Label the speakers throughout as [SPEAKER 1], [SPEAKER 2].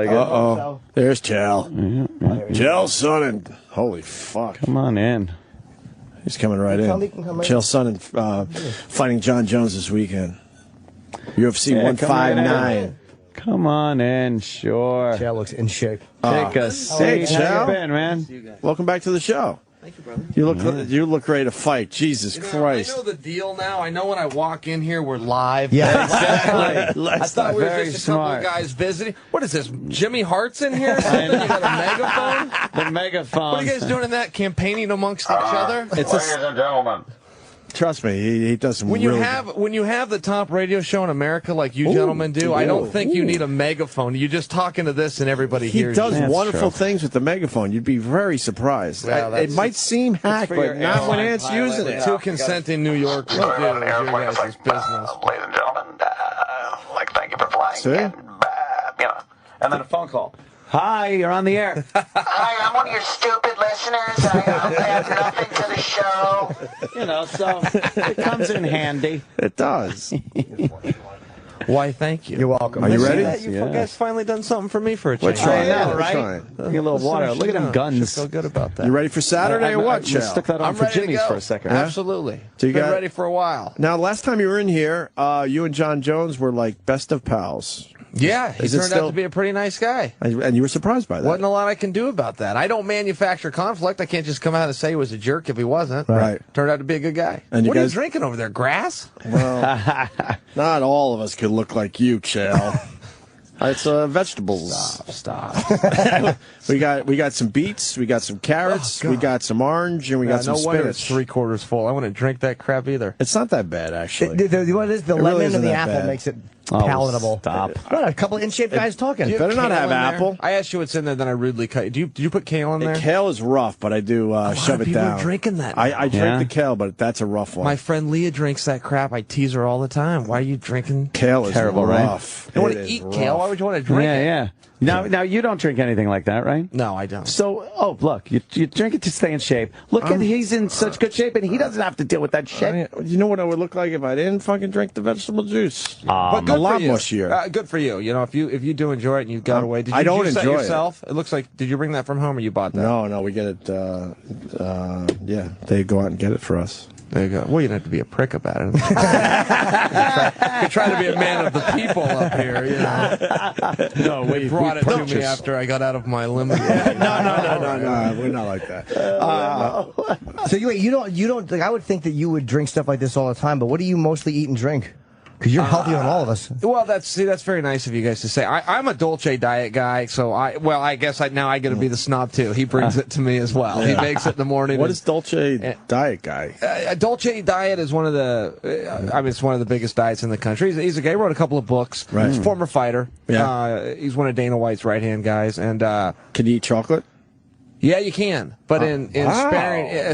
[SPEAKER 1] Uh-oh. There's Chael. Chael Sonnen. Holy fuck.
[SPEAKER 2] Come on in.
[SPEAKER 1] He's coming right in. Chael Sonnen fighting John Jones this weekend. UFC 159.
[SPEAKER 2] Come on in, sure.
[SPEAKER 3] Chael looks in shape.
[SPEAKER 2] Take a seat. How you been, man?
[SPEAKER 1] Welcome back to the show.
[SPEAKER 4] Thank you, brother.
[SPEAKER 1] You look ready to fight. Jesus Christ.
[SPEAKER 4] I know the deal now. I know when I walk in here, we're live.
[SPEAKER 3] Yeah,
[SPEAKER 2] exactly.
[SPEAKER 4] I thought we were just a couple of guys visiting. What is this, Jimmy Hart's in here or something? You got a megaphone?
[SPEAKER 2] The megaphone.
[SPEAKER 4] What are you guys doing in that, campaigning amongst each other?
[SPEAKER 1] Ladies and gentlemen. Trust me, he does some
[SPEAKER 4] when you have the top radio show in America like you gentlemen do, I don't think you need a megaphone. You just talk into this and everybody hears you.
[SPEAKER 1] He does wonderful things with the megaphone. You'd be very surprised.
[SPEAKER 4] Well,
[SPEAKER 1] it might seem hack, but not when Ant's using it.
[SPEAKER 4] Two consenting New Yorkers do. It's your guys' business.
[SPEAKER 5] Ladies and gentlemen, thank you for flying.
[SPEAKER 1] See?
[SPEAKER 5] And then a phone call.
[SPEAKER 2] Hi, you're on the air.
[SPEAKER 5] Hi, I'm one of your stupid listeners. I have nothing to the show.
[SPEAKER 2] You know, so it comes in handy.
[SPEAKER 1] It does.
[SPEAKER 4] Why, thank you.
[SPEAKER 3] You're welcome.
[SPEAKER 1] Are you ready?
[SPEAKER 4] You guys finally done something for me for a change.
[SPEAKER 1] Let's try it out.
[SPEAKER 2] Right? Get a little water. Look at them guns.
[SPEAKER 4] Feel good about that.
[SPEAKER 1] You ready for Saturday or what, Chael?
[SPEAKER 2] Stick that on for Jimmy's for a second.
[SPEAKER 4] Absolutely.
[SPEAKER 1] So you
[SPEAKER 4] Been ready for a while.
[SPEAKER 1] Now, last time you were in here, you and John Jones were like best of pals.
[SPEAKER 4] Yeah, he turned out to be a pretty nice guy.
[SPEAKER 1] And you were surprised by that.
[SPEAKER 4] Wasn't a lot I can do about that. I don't manufacture conflict. I can't just come out and say he was a jerk if he wasn't.
[SPEAKER 1] Right.
[SPEAKER 4] Turned out to be a good guy.
[SPEAKER 1] And
[SPEAKER 4] what are you drinking over there, grass?
[SPEAKER 1] Well, not all of us could look like you, Chael. It's vegetables.
[SPEAKER 4] Stop.
[SPEAKER 1] we got some beets, we got some carrots, we got some orange, and we got some
[SPEAKER 4] no wonder it's
[SPEAKER 1] spinach.
[SPEAKER 4] 3/4 full. I wouldn't drink that crap either.
[SPEAKER 1] It's not that bad, actually.
[SPEAKER 3] What is the lemon and the apple makes it palatable.
[SPEAKER 2] Stop.
[SPEAKER 3] What, a couple of in-shape guys talking.
[SPEAKER 1] Better not have apple.
[SPEAKER 4] I asked you what's in there, then I rudely cut you. Did you put kale in there?
[SPEAKER 1] Kale is rough, but I do shove it
[SPEAKER 4] people
[SPEAKER 1] down.
[SPEAKER 4] are drinking that.
[SPEAKER 1] I drink the kale, but that's a rough one.
[SPEAKER 4] My friend Leah drinks that crap. I tease her all the time. Why are you drinking?
[SPEAKER 1] Kale is
[SPEAKER 2] terrible,
[SPEAKER 1] rough.
[SPEAKER 4] You don't want to eat kale. Why would you want to drink it?
[SPEAKER 2] Yeah. Now you don't drink anything like that, right?
[SPEAKER 4] No, I don't.
[SPEAKER 2] So, look, you drink it to stay in shape. Look at he's in such good shape, and he doesn't have to deal with that shit.
[SPEAKER 1] You know what I would look like if I didn't fucking drink the vegetable juice?
[SPEAKER 4] But good
[SPEAKER 1] a lot
[SPEAKER 4] for you.
[SPEAKER 1] mushier.
[SPEAKER 4] Good for you. You know, if you do enjoy it and you got away, did you
[SPEAKER 1] I don't
[SPEAKER 4] juice that
[SPEAKER 1] enjoy
[SPEAKER 4] yourself? It looks like. Did you bring that from home or you bought that?
[SPEAKER 1] No, we get it. Yeah, they go out and get it for us.
[SPEAKER 4] There you go. Well, you don't have to be a prick about it. You try to be a man of the people up here, you know. No, we brought it to me after I got out of my limo.
[SPEAKER 1] No, we're not like that.
[SPEAKER 3] So you don't. Like, I would think that you would drink stuff like this all the time. But what do you mostly eat and drink? Because you're healthier than all of us.
[SPEAKER 4] Well, that's very nice of you guys to say. I'm a Dolce diet guy, so I guess now I got to be the snob too. He brings it to me as well. He makes it in the morning.
[SPEAKER 1] What is Dolce diet guy?
[SPEAKER 4] A Dolce diet is one of the. It's one of the biggest diets in the country. He's a guy who wrote a couple of books.
[SPEAKER 1] Right.
[SPEAKER 4] He's a former fighter.
[SPEAKER 1] Yeah.
[SPEAKER 4] He's one of Dana White's right hand guys, and
[SPEAKER 1] can you eat chocolate?
[SPEAKER 4] Yeah, you can, but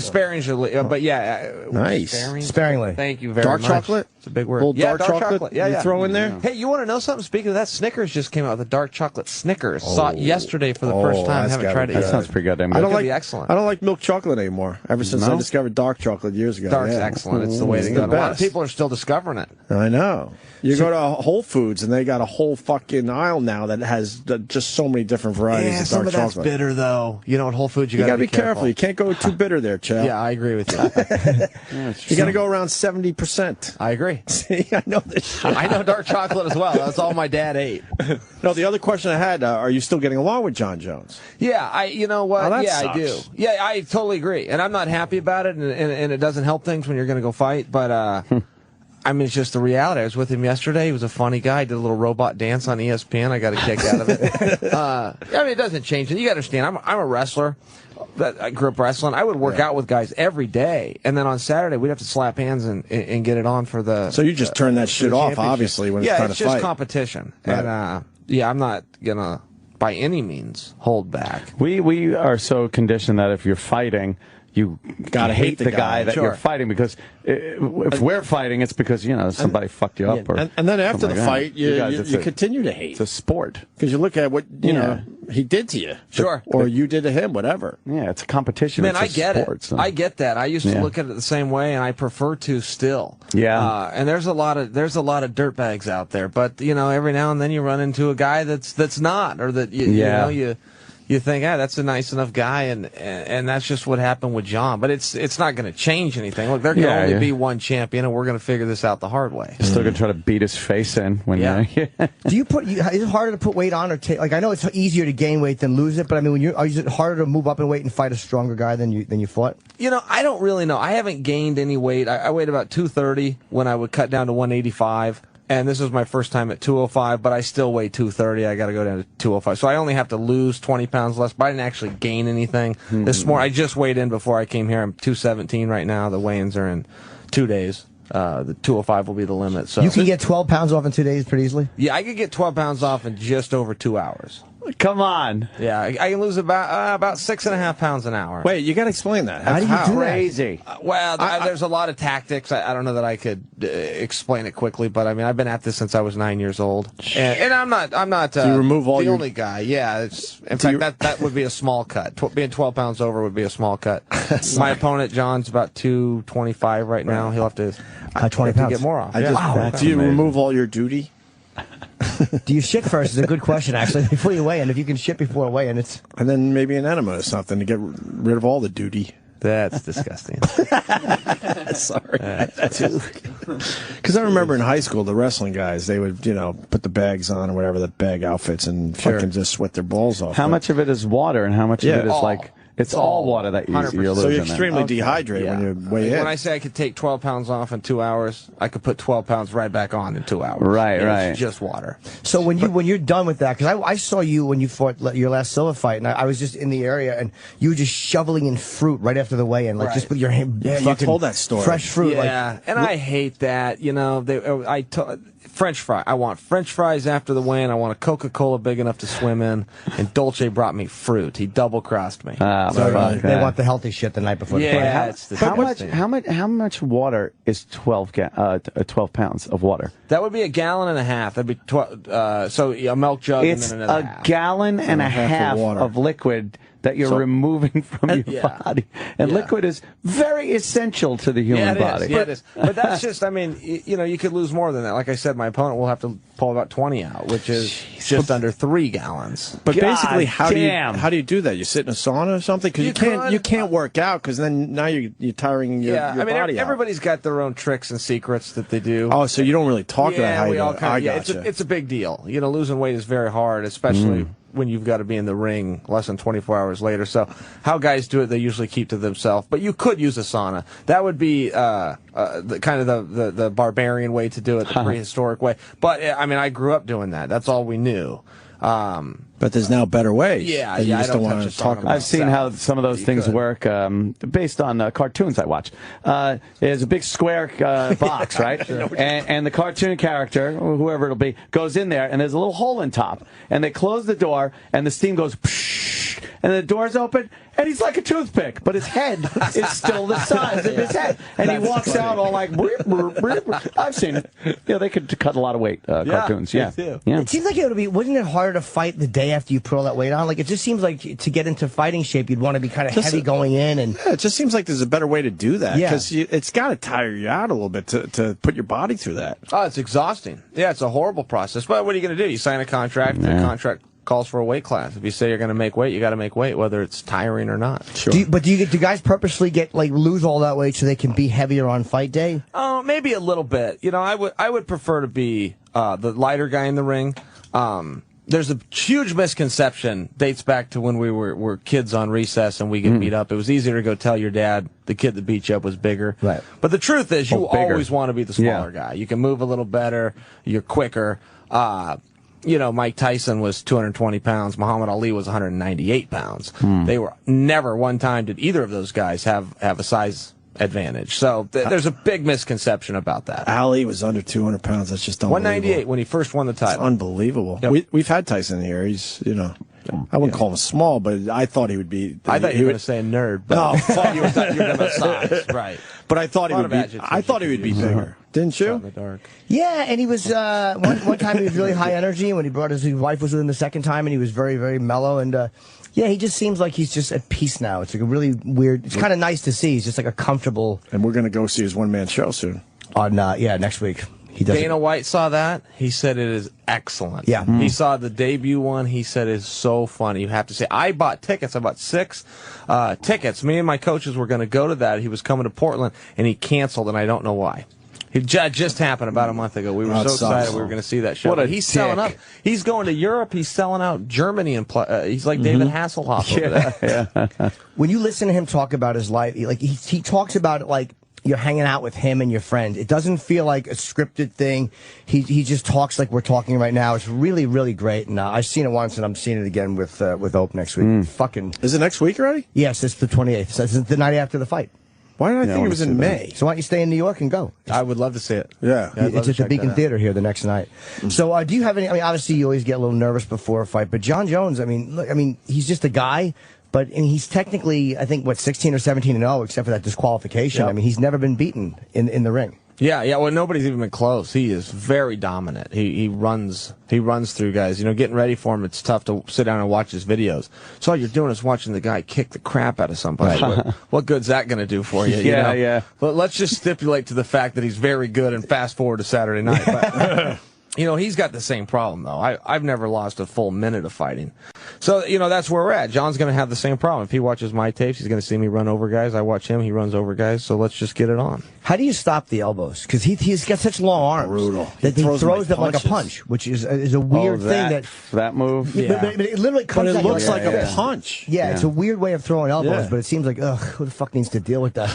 [SPEAKER 4] sparingly. But yeah,
[SPEAKER 1] nice.
[SPEAKER 3] Sparingly.
[SPEAKER 4] Thank you very
[SPEAKER 1] much.
[SPEAKER 4] Dark
[SPEAKER 1] chocolate.
[SPEAKER 4] It's a big word.
[SPEAKER 1] Little dark chocolate.
[SPEAKER 4] Yeah,
[SPEAKER 1] you throw in there.
[SPEAKER 4] Hey, you want to know something? Speaking of that, Snickers just came out with a dark chocolate Snickers. Saw it yesterday for the first time. Haven't tried it yet.
[SPEAKER 2] That sounds pretty goddamn good.
[SPEAKER 4] I don't like excellent.
[SPEAKER 1] I don't like milk chocolate anymore. Ever since I discovered dark chocolate years ago.
[SPEAKER 4] Dark's excellent. It's the way to go. A lot of people are still discovering it.
[SPEAKER 1] I know. You go to Whole Foods and they got a whole fucking aisle now that has just so many different varieties of dark chocolate.
[SPEAKER 4] Some of that's bitter though. You know, at Whole Foods you got to
[SPEAKER 1] be careful. You can't go too bitter there, Chael.
[SPEAKER 4] Yeah, I agree with you.
[SPEAKER 1] You got to go around 70%.
[SPEAKER 4] I agree.
[SPEAKER 1] See, I know this shit.
[SPEAKER 4] I know dark chocolate as well. That's all my dad ate.
[SPEAKER 1] No, the other question I had: are you still getting along with John Jones?
[SPEAKER 4] Yeah, you know what?
[SPEAKER 1] Oh,
[SPEAKER 4] yeah,
[SPEAKER 1] sucks.
[SPEAKER 4] I do. Yeah, I totally agree, and I'm not happy about it, and it doesn't help things when you're going to go fight, but. It's just the reality. I was with him yesterday. He was a funny guy. He did a little robot dance on ESPN. I got a kick out of it. It doesn't change it. You got to understand, I'm a wrestler. I grew up wrestling. I would work out with guys every day, and then on Saturday we'd have to slap hands and get it on for the.
[SPEAKER 1] So you just turn that shit off, obviously, when it's time to fight.
[SPEAKER 4] Yeah, it's just competition, right. And I'm not gonna by any means hold back.
[SPEAKER 2] We are so conditioned that if you're fighting, you gotta hate the guy that you're fighting, because if we're fighting, it's because somebody fucked you up.
[SPEAKER 1] And then after the fight, you continue to hate.
[SPEAKER 2] It's a sport.
[SPEAKER 1] Because you look at what you know. he did to you.
[SPEAKER 4] Sure.
[SPEAKER 1] Or you did to him, whatever.
[SPEAKER 2] Yeah, it's a competition.
[SPEAKER 4] Man,
[SPEAKER 2] it's
[SPEAKER 4] I get
[SPEAKER 2] sport,
[SPEAKER 4] it.
[SPEAKER 2] so.
[SPEAKER 4] I get that. I used to look at it the same way, and I prefer to still.
[SPEAKER 2] Yeah.
[SPEAKER 4] And there's a lot of dirtbags out there, but every now and then you run into a guy that's not, or that you think, that's a nice enough guy, and that's just what happened with John. But it's not going to change anything. Look, there can only be one champion, and we're going to figure this out the hard way.
[SPEAKER 2] You're still going to try to beat his face in when
[SPEAKER 3] Do you is it harder to put weight on or take? Like, I know it's easier to gain weight than lose it, but I mean, is it harder to move up in weight and fight a stronger guy than you fought?
[SPEAKER 4] I don't really know. I haven't gained any weight. I weighed about 230 when I would cut down to 185. And this was my first time at 205, but I still weigh 230. I got to go down to 205. So I only have to lose 20 pounds less, but I didn't actually gain anything. This morning, I just weighed in before I came here. I'm 217 right now. The weigh-ins are in 2 days. The 205 will be the limit. So
[SPEAKER 3] you can get 12 pounds off in 2 days pretty easily?
[SPEAKER 4] Yeah, I could get 12 pounds off in just over 2 hours.
[SPEAKER 2] Come on.
[SPEAKER 4] Yeah, I can lose about 6.5 pounds an hour.
[SPEAKER 1] Wait, you got to explain that.
[SPEAKER 3] How do you do
[SPEAKER 2] crazy?
[SPEAKER 4] There's a lot of tactics. I don't know that I could explain it quickly, but I mean, I've been at this since I was 9 years old, and I'm not.
[SPEAKER 1] You remove all
[SPEAKER 4] the
[SPEAKER 1] your...
[SPEAKER 4] only guy. Yeah, in fact, that would be a small cut. Being 12 pounds over would be a small cut. My opponent John's about 225 right now. He'll have to
[SPEAKER 3] cut 20 pounds
[SPEAKER 4] to get more off.
[SPEAKER 1] Do you remove all your duty?
[SPEAKER 3] Do you shit first? Is a good question, actually, before you weigh in. If you can shit before weighing, it's...
[SPEAKER 1] And then maybe an enema or something to get rid of all the duty.
[SPEAKER 4] That's disgusting.
[SPEAKER 1] Sorry. Because I remember in high school, the wrestling guys, they would, put the bags on or whatever, the bag outfits, and fucking just sweat their balls off.
[SPEAKER 2] How much of it is water and how much of it is like... It's all water that you're
[SPEAKER 4] 100%.
[SPEAKER 2] losing.
[SPEAKER 1] So you're extremely dehydrated when you weigh in.
[SPEAKER 4] When I say I could take 12 pounds off in 2 hours, I could put 12 pounds right back on in 2 hours.
[SPEAKER 2] Right.
[SPEAKER 4] It's just water.
[SPEAKER 3] So when you're done with that, because I saw you when you fought your last Silva fight, and I was just in the area, and you were just shoveling in fruit right after the weigh-in, like just with your hand.
[SPEAKER 1] Yeah, you told that story.
[SPEAKER 3] Fresh fruit.
[SPEAKER 4] Yeah, and I hate that. French fry. I want French fries after the weigh-in. I want a Coca-Cola big enough to swim in. And Dolce brought me fruit. He double-crossed me.
[SPEAKER 3] They want the healthy shit the night before the fight.
[SPEAKER 4] Yeah, it's disgusting.
[SPEAKER 2] How much water is 12 pounds of water?
[SPEAKER 4] That would be a gallon and a half. That'd be 12. So a milk jug
[SPEAKER 2] It's
[SPEAKER 4] and then another
[SPEAKER 2] a
[SPEAKER 4] half.
[SPEAKER 2] gallon and a half of liquid that you're removing from your body. And liquid is very essential to the human body.
[SPEAKER 4] Yeah, it is. But that's just, I mean, you could lose more than that. Like I said, my opponent will have to pull about 20 out, which is just under 3 gallons.
[SPEAKER 1] But basically, how
[SPEAKER 2] damn.
[SPEAKER 1] do you do that? You sit in a sauna or something? Because you can't work out because then now you're tiring your body out.
[SPEAKER 4] Everybody's got their own tricks and secrets that they do.
[SPEAKER 1] Oh, so you don't really talk about how you do it. I gotcha.
[SPEAKER 4] It's a big deal. Losing weight is very hard, especially when you've got to be in the ring less than 24 hours later. So how guys do it, they usually keep to themselves. But you could use a sauna. That would be the barbarian way to do it, the prehistoric way. But, I mean, I grew up doing that. That's all we knew.
[SPEAKER 1] But there's now better ways.
[SPEAKER 4] Yeah,
[SPEAKER 1] you
[SPEAKER 4] I
[SPEAKER 1] just
[SPEAKER 4] don't
[SPEAKER 1] want to talk about.
[SPEAKER 2] I've seen how some of those things work based on cartoons I watch. There's a big square box, right? And the cartoon character, or whoever it'll be, goes in there, and there's a little hole in top. And they close the door, and the steam goes, psh, and the door's open, and he's like a toothpick, but his head is still the size of his head. And he walks out all like, brr, brr, brr, brr. I've seen it. They could cut a lot of weight, cartoons. Yeah.
[SPEAKER 3] It seems like it would be, wouldn't it harder to fight the day after you put all that weight on? Like, it just seems like to get into fighting shape, you'd want to be kind of heavy going in. And
[SPEAKER 1] it just seems like there's a better way to do that. Because it's got to tire you out a little bit to put your body through that.
[SPEAKER 4] Oh, it's exhausting. Yeah, it's a horrible process. But what are you going to do? You sign a contract, the contract calls for a weight class. If you say you're going to make weight, you got to make weight, whether it's tiring or not.
[SPEAKER 1] Sure.
[SPEAKER 3] Do guys purposely lose all that weight so they can be heavier on fight day?
[SPEAKER 4] Oh, maybe a little bit. I would prefer to be the lighter guy in the ring. There's a huge misconception, dates back to when we were kids on recess and we get beat up. It was easier to go tell your dad the kid that beat you up was bigger.
[SPEAKER 3] Right.
[SPEAKER 4] But the truth is, you always want to be the smaller guy. You can move a little better. You're quicker. Mike Tyson was 220 pounds. Muhammad Ali was 198 pounds. They were never one time did either of those guys have a size advantage. So there's a big misconception about that.
[SPEAKER 1] Ali was under 200 pounds. That's just unbelievable.
[SPEAKER 4] 198 when he first won the title.
[SPEAKER 1] It's unbelievable.
[SPEAKER 4] Yep.
[SPEAKER 1] We've had Tyson here. He's, I wouldn't call him small, but I thought he would be.
[SPEAKER 4] I thought you were going to say a nerd. But
[SPEAKER 1] Oh, fuck.
[SPEAKER 4] you were talking about size, right?
[SPEAKER 1] But I thought he would be.
[SPEAKER 4] adjectives
[SPEAKER 1] I thought he would be bigger. Didn't
[SPEAKER 4] Shot in
[SPEAKER 1] you?
[SPEAKER 4] the dark.
[SPEAKER 3] Yeah, and he was one time he was really high energy. When he brought his wife was with him the second time, and he was very, very mellow. And yeah, he just seems like he's just at peace now. It's like a really weird. It's kind of nice to see. He's just like a comfortable.
[SPEAKER 1] And we're going to go see his one-man show soon.
[SPEAKER 3] On next week. He does.
[SPEAKER 4] Dana White saw that. He said it is excellent.
[SPEAKER 3] Yeah.
[SPEAKER 4] He saw the debut one. He said it's so funny. You have to say, I bought tickets. I bought 6 tickets. Me and my coaches were going to go to that. He was coming to Portland, and he canceled, and I don't know why. It just happened about a month ago. We were so excited we were going to see that show.
[SPEAKER 2] What a
[SPEAKER 4] He's selling
[SPEAKER 2] dick.
[SPEAKER 4] up. He's going to Europe. He's selling out Germany. And he's like David Hasselhoff over there.
[SPEAKER 3] When you listen to him talk about his life, he talks about it like you're hanging out with him and your friend. It doesn't feel like a scripted thing. He just talks like we're talking right now. It's really, really great. And I've seen it once, and I'm seeing it again with Opie next week. Fucking.
[SPEAKER 1] Is it next week already?
[SPEAKER 3] Yes, it's the 28th. So it's the night after the fight.
[SPEAKER 1] Why did I think it was in May?
[SPEAKER 3] So why don't you stay in New York and go?
[SPEAKER 4] I would love to see it.
[SPEAKER 1] Yeah.
[SPEAKER 4] I'd love
[SPEAKER 3] It's
[SPEAKER 4] to
[SPEAKER 3] at the
[SPEAKER 4] check
[SPEAKER 3] Beacon
[SPEAKER 4] that out.
[SPEAKER 3] Theater here the next night. So do you have any? I mean, obviously you always get a little nervous before a fight, but John Jones, I mean, look, he's just a guy. But he's technically, I think, 16 or 17-0, except for that disqualification.
[SPEAKER 1] Yep.
[SPEAKER 3] I mean, he's never been beaten in the ring.
[SPEAKER 4] Yeah. Well, nobody's even been close. He is very dominant. He runs through guys. You know, getting ready for him, it's tough to sit down and watch his videos. So all you're doing is watching the guy kick the crap out of somebody. What good's that going to do for you?
[SPEAKER 2] Yeah,
[SPEAKER 4] you know?
[SPEAKER 2] yeah.
[SPEAKER 4] But let's just stipulate to the fact that he's very good and fast forward to Saturday night. But, you know, he's got the same problem, though. I've never lost a full minute of fighting. So, you know, that's where we're at. John's going to have the same problem. If he watches my tapes, he's going to see me run over guys. I watch him, he runs over guys. So let's just get it on.
[SPEAKER 3] How do you stop the elbows? Because he's got such long arms.
[SPEAKER 1] Brutal.
[SPEAKER 3] That he throws
[SPEAKER 1] like
[SPEAKER 3] them like a
[SPEAKER 1] punches.
[SPEAKER 3] punch, which is a weird thing
[SPEAKER 2] that move.
[SPEAKER 3] Yeah. But it literally comes
[SPEAKER 1] But it
[SPEAKER 3] at you
[SPEAKER 1] looks like
[SPEAKER 3] this.
[SPEAKER 1] a punch.
[SPEAKER 3] Yeah, it's a weird way of throwing elbows,
[SPEAKER 1] Yeah.
[SPEAKER 3] but it seems like, ugh, who the fuck needs to deal with that?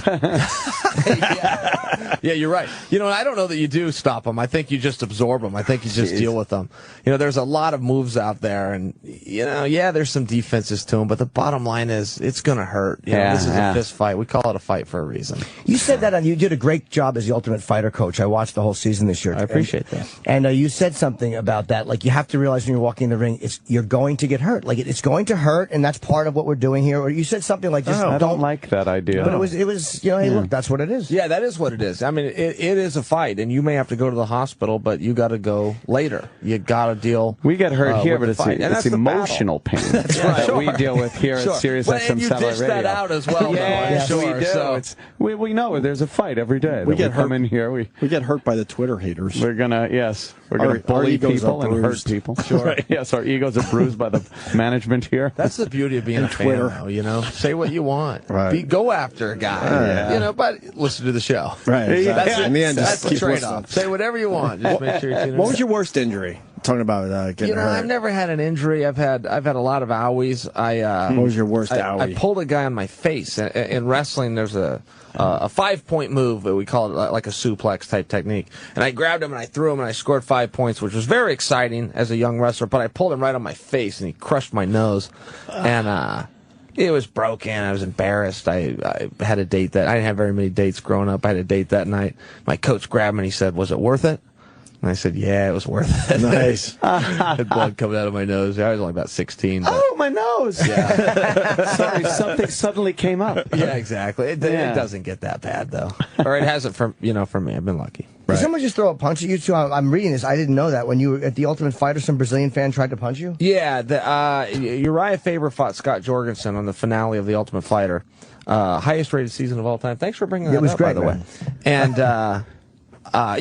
[SPEAKER 4] Yeah, you're right. You know, I don't know that you do stop them. I think you just absorb them. I think you just deal with them. You know, there's a lot of moves out there, and, you know, yeah, there's some defenses to them, but the bottom line is it's going to hurt. You know, this is a fist fight. We call it a fight for a reason.
[SPEAKER 3] You said that, and you did a great job as the Ultimate Fighter coach. I watched the whole season this year.
[SPEAKER 4] I appreciate that.
[SPEAKER 3] And you said something about that. Like, you have to realize when you're walking in the ring, you're going to get hurt. Like, it's going to hurt, and that's part of what we're doing here. Or you said something like, just
[SPEAKER 2] I don't like that idea.
[SPEAKER 3] But it was, you know, hey, look, that's what it is.
[SPEAKER 4] Yeah, that is what it is. I mean, it is a fight, and you may have to go to the hospital, but you got to go later. You got to deal.
[SPEAKER 2] We get hurt here,
[SPEAKER 4] with
[SPEAKER 2] but
[SPEAKER 4] the fight. And
[SPEAKER 2] it's
[SPEAKER 4] that's the
[SPEAKER 2] emotional pain that we deal with here at Sirius
[SPEAKER 4] Well,
[SPEAKER 2] XM
[SPEAKER 4] and you
[SPEAKER 2] Satellite
[SPEAKER 4] dish
[SPEAKER 2] Radio.
[SPEAKER 4] that out as well.
[SPEAKER 2] Yeah,
[SPEAKER 4] though,
[SPEAKER 2] yes,
[SPEAKER 4] I'm sure.
[SPEAKER 2] we do.
[SPEAKER 4] So,
[SPEAKER 2] We know there's a fight every day.
[SPEAKER 1] We
[SPEAKER 2] We
[SPEAKER 1] get
[SPEAKER 2] come
[SPEAKER 1] hurt.
[SPEAKER 2] in here. We
[SPEAKER 1] get hurt by the Twitter haters.
[SPEAKER 2] We're gonna
[SPEAKER 1] Our
[SPEAKER 2] bully
[SPEAKER 1] egos
[SPEAKER 2] people
[SPEAKER 1] are
[SPEAKER 2] and hurt
[SPEAKER 1] bruised.
[SPEAKER 2] people. Sure. Yes, our egos are bruised by the management here.
[SPEAKER 4] that's the beauty of being a
[SPEAKER 1] Twitter.
[SPEAKER 4] fan, though, you know? Say what you want.
[SPEAKER 1] Right.
[SPEAKER 4] Go after a guy. You know, but listen to the show.
[SPEAKER 1] Right. Exactly.
[SPEAKER 4] That's,
[SPEAKER 1] In the end,
[SPEAKER 4] that's
[SPEAKER 1] just
[SPEAKER 4] the
[SPEAKER 1] keep
[SPEAKER 4] trade-off.
[SPEAKER 1] listening.
[SPEAKER 4] Say whatever you want. Just make sure you tune in.
[SPEAKER 1] What was your worst injury? Talking about getting
[SPEAKER 4] You know,
[SPEAKER 1] hurt.
[SPEAKER 4] I've never had an injury. I've had a lot of owies.
[SPEAKER 1] What was your worst
[SPEAKER 4] I
[SPEAKER 1] owie?
[SPEAKER 4] pulled a guy on my face. In wrestling, there's a 5-point move, we call it like a suplex type technique. And I grabbed him and I threw him and I scored 5 points, which was very exciting as a young wrestler. But I pulled him right on my face and he crushed my nose. And it was broken. I was embarrassed. I had a date I didn't have very many dates growing up. I had a date that night. My coach grabbed me and he said, "Was it worth it?" And I said, "Yeah, it was worth it."
[SPEAKER 1] Nice.
[SPEAKER 4] I had blood coming out of my nose. I was only about 16. But
[SPEAKER 2] Oh, my nose!
[SPEAKER 4] yeah.
[SPEAKER 2] Sorry, something suddenly came up.
[SPEAKER 4] Yeah, exactly. It doesn't get that bad though, or it hasn't for me. I've been lucky.
[SPEAKER 3] Did someone just throw a punch at you too? I'm reading this. I didn't know that. When you were at the Ultimate Fighter, some Brazilian fan tried to punch you?
[SPEAKER 4] Yeah, Uriah Faber fought Scott Jorgensen on the finale of the Ultimate Fighter, highest rated season of all time. Thanks for bringing that
[SPEAKER 3] It was
[SPEAKER 4] up,
[SPEAKER 3] great,
[SPEAKER 4] by the way. And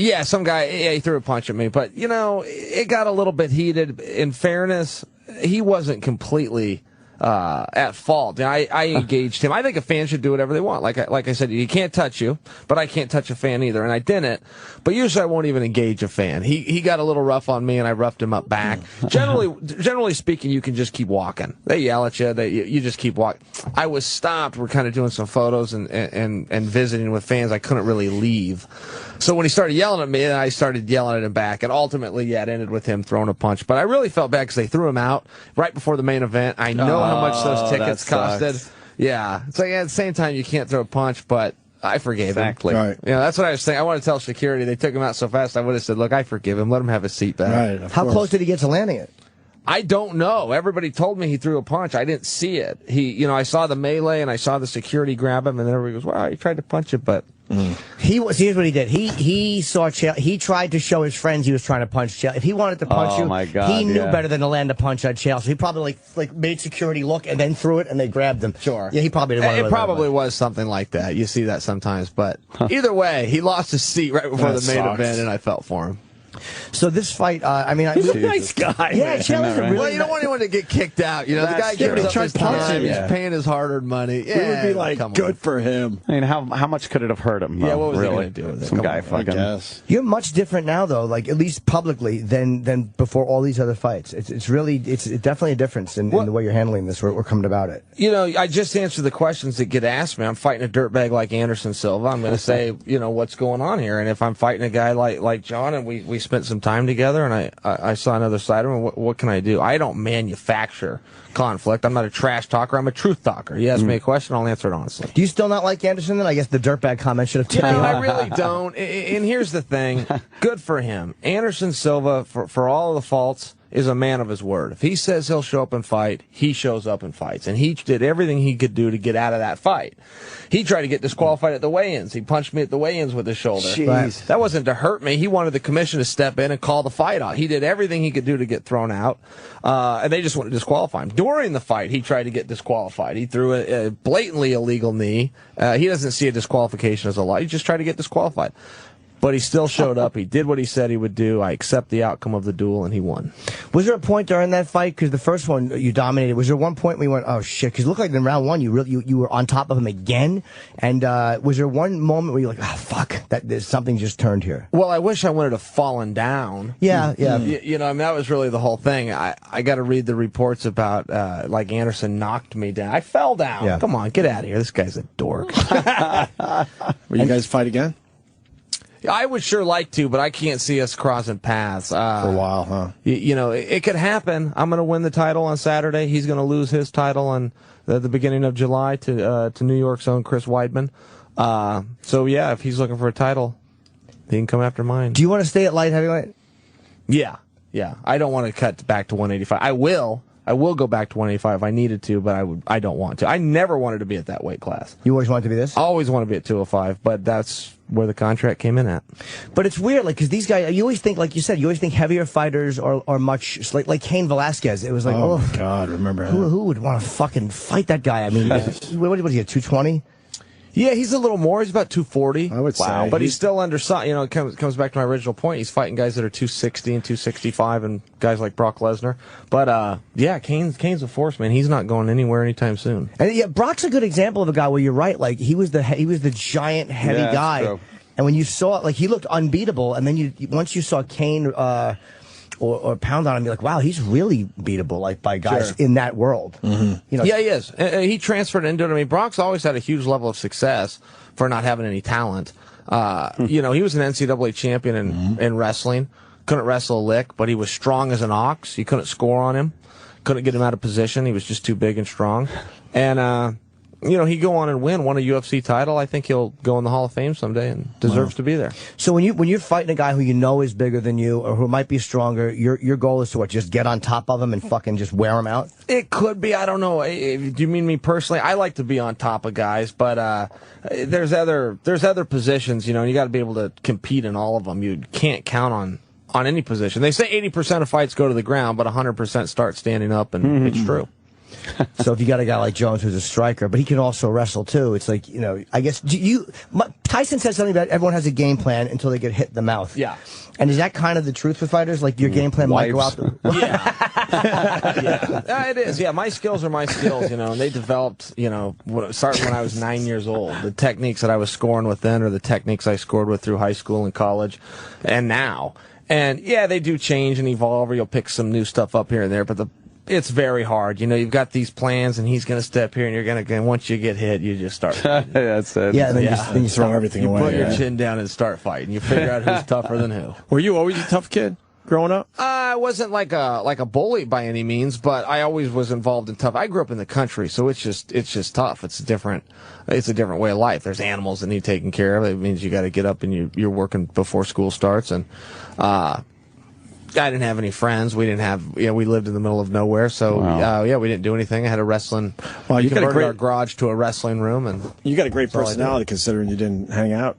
[SPEAKER 4] yeah, some guy he threw a punch at me, but you know it got a little bit heated. In fairness, he wasn't completely at fault. I engaged him. I think a fan should do whatever they want. Like I said, he can't touch you, but I can't touch a fan either, and I didn't. But usually I won't even engage a fan. He got a little rough on me, and I roughed him up back. Generally speaking, you can just keep walking. They yell at you. You just keep walking. I was stopped. We're kind of doing some photos and visiting with fans. I couldn't really leave. So when he started yelling at me, I started yelling at him back. And ultimately, yeah, it ended with him throwing a punch. But I really felt bad because they threw him out right before the main event. I know how much those tickets costed. Yeah. It's like at the same time, you can't throw a punch, but I forgave him.
[SPEAKER 2] Exactly.
[SPEAKER 1] Right.
[SPEAKER 4] Yeah, that's what I was saying. I want to tell security. They took him out so fast, I would have said, look, I forgive him. Let him have his seat back.
[SPEAKER 1] Right. of
[SPEAKER 3] How
[SPEAKER 1] course.
[SPEAKER 3] close did he get to landing it?
[SPEAKER 4] I don't know. Everybody told me he threw a punch. I didn't see it. I saw the melee and I saw the security grab him, and then everybody goes, "Wow, he tried to punch it," but.
[SPEAKER 3] Here's what he did. He saw Chael. He tried to show his friends he was trying to punch Chael. If he wanted to punch
[SPEAKER 2] my God,
[SPEAKER 3] he knew better than to land a punch on Chael. So he probably like made security look and then threw it, and they grabbed him.
[SPEAKER 4] Sure.
[SPEAKER 3] Yeah, he probably didn't want to.
[SPEAKER 4] It probably was something like that. You see that sometimes, but either way, he lost his seat right before the main event, and I felt for him.
[SPEAKER 3] So this fight,
[SPEAKER 1] he's a nice guy.
[SPEAKER 3] Yeah, Chael is a really.
[SPEAKER 4] Well, you don't want anyone to get kicked out. The guy gives up his time. He's paying his hard-earned money. Yeah,
[SPEAKER 1] we would be like, good for him.
[SPEAKER 2] I mean, how much could it have hurt him?
[SPEAKER 4] Yeah, what was
[SPEAKER 2] really?
[SPEAKER 4] he going to do with it?
[SPEAKER 2] Some guy fucking.
[SPEAKER 3] You're much different now, though. Like at least publicly than before all these other fights. It's definitely a difference in the way you're handling this. We're coming about it.
[SPEAKER 4] I just answered the questions that get asked me. I'm fighting a dirtbag like Anderson Silva. I'm going to say, what's going on here? And if I'm fighting a guy like John, and we spent some time together, and I saw another side of him, what can I do? I don't manufacture conflict. I'm not a trash talker. I'm a truth talker. You ask me a question, I'll answer it honestly.
[SPEAKER 3] Do you still not like Anderson then? I guess the dirtbag comment should have taken you.
[SPEAKER 4] I really don't. And here's the thing. Good for him. Anderson Silva, for all of the faults, is a man of his word. If he says he'll show up and fight, he shows up and fights. And he did everything he could do to get out of that fight. He tried to get disqualified at the weigh-ins. He punched me at the weigh-ins with his shoulder.
[SPEAKER 3] Jeez.
[SPEAKER 4] That wasn't to hurt me. He wanted the commission to step in and call the fight out. He did everything he could do to get thrown out. And they just wanted to disqualify him. During the fight, he tried to get disqualified. He threw a blatantly illegal knee. He doesn't see a disqualification as a law. He just tried to get disqualified. But he still showed up. He did what he said he would do. I accept the outcome of the duel, and he won.
[SPEAKER 3] Was there a point during that fight, because the first one you dominated, was there one point where you went, oh shit, because it looked like in round one you were on top of him again, and was there one moment where you're like, oh fuck, there's something just turned here?
[SPEAKER 4] Well, I wish I wanted to have fallen down.
[SPEAKER 3] Yeah.
[SPEAKER 4] That was really the whole thing. I got to read the reports about, like Anderson knocked me down. I fell down.
[SPEAKER 3] Yeah.
[SPEAKER 4] Come on, get out of here. This guy's a dork.
[SPEAKER 1] Will you guys fight again?
[SPEAKER 4] I would sure like to, but I can't see us crossing paths.
[SPEAKER 1] For a while, huh?
[SPEAKER 4] It could happen. I'm going to win the title on Saturday. He's going to lose his title on the beginning of July to New York's own Chris Weidman. So, yeah, if he's looking for a title, he can come after mine.
[SPEAKER 3] Do you want to stay at light heavyweight?
[SPEAKER 4] Yeah. I don't want to cut back to 185. I will go back to 185 if I needed to, but I don't want to. I never wanted to be at that weight class.
[SPEAKER 3] You always wanted to be this?
[SPEAKER 4] I always want to be at 205, but that's where the contract came in at.
[SPEAKER 3] But it's weird, like, because these guys, you always think, like you said, you always think heavier fighters are much, like Cain Velasquez. It was like,
[SPEAKER 1] oh my God, remember
[SPEAKER 3] who would want to fucking fight that guy? I mean, what was he, at 220?
[SPEAKER 4] Yeah, he's a little more. He's about 240.
[SPEAKER 1] I would say.
[SPEAKER 4] But he's still undersized. It comes back to my original point. He's fighting guys that are 260 and 265 and guys like Brock Lesnar. But, yeah, Cain's a force, man. He's not going anywhere anytime soon.
[SPEAKER 3] And yeah, Brock's a good example of a guy where you're right. Like, he was the giant, heavy guy.
[SPEAKER 2] True.
[SPEAKER 3] And when you saw it, like, he looked unbeatable. And then once you saw Cain, or pound on him, you're like, wow, he's really beatable, like, by guys in that world.
[SPEAKER 1] Mm-hmm.
[SPEAKER 4] Yeah, he is. He transferred into it. I mean, Brock's always had a huge level of success for not having any talent. He was an NCAA champion in wrestling. Couldn't wrestle a lick, but he was strong as an ox. You couldn't score on him. Couldn't get him out of position. He was just too big and strong. And, he'd go on and win a UFC title. I think he'll go in the Hall of Fame someday and deserves to be there.
[SPEAKER 3] So when you're fighting a guy who you know is bigger than you or who might be stronger, your goal is to just get on top of him and fucking just wear him out?
[SPEAKER 4] It could be. I don't know. Do you mean me personally? I like to be on top of guys, but there's other positions. You got to be able to compete in all of them. You can't count on any position. They say 80% of fights go to the ground, but 100% start standing up, and it's true.
[SPEAKER 3] So if you got a guy like Jones who's a striker, but he can also wrestle too, it's like, I guess, Tyson said something about everyone has a game plan until they get hit in the mouth.
[SPEAKER 4] Yeah.
[SPEAKER 3] And is that kind of the truth with fighters? Like, your game plan might go out the...
[SPEAKER 4] Yeah. It is. Yeah, my skills are my skills, and they developed, starting when I was 9 years old. The techniques that I was scoring with then are the techniques I scored with through high school and college and now. And, yeah, they do change and evolve, or you'll pick some new stuff up here and there, but it's very hard. You've got these plans, and he's going to step here, and you're going to, once you get hit, you just start fighting.
[SPEAKER 2] That's it.
[SPEAKER 3] Yeah, then you throw everything away.
[SPEAKER 4] You put your chin down and start fighting. You figure out who's tougher than who.
[SPEAKER 1] Were you always a tough kid growing up?
[SPEAKER 4] I wasn't like a bully by any means, but I always was involved in tough. I grew up in the country, so it's just tough. It's a different way of life. There's animals that need taken care of. It means you got to get up and you're working before school starts, and I didn't have any friends. We didn't have, we lived in the middle of nowhere, so we didn't do anything. I had a wrestling.
[SPEAKER 1] Well, you
[SPEAKER 4] converted our garage to a wrestling room, and
[SPEAKER 1] you got a great personality considering you didn't hang out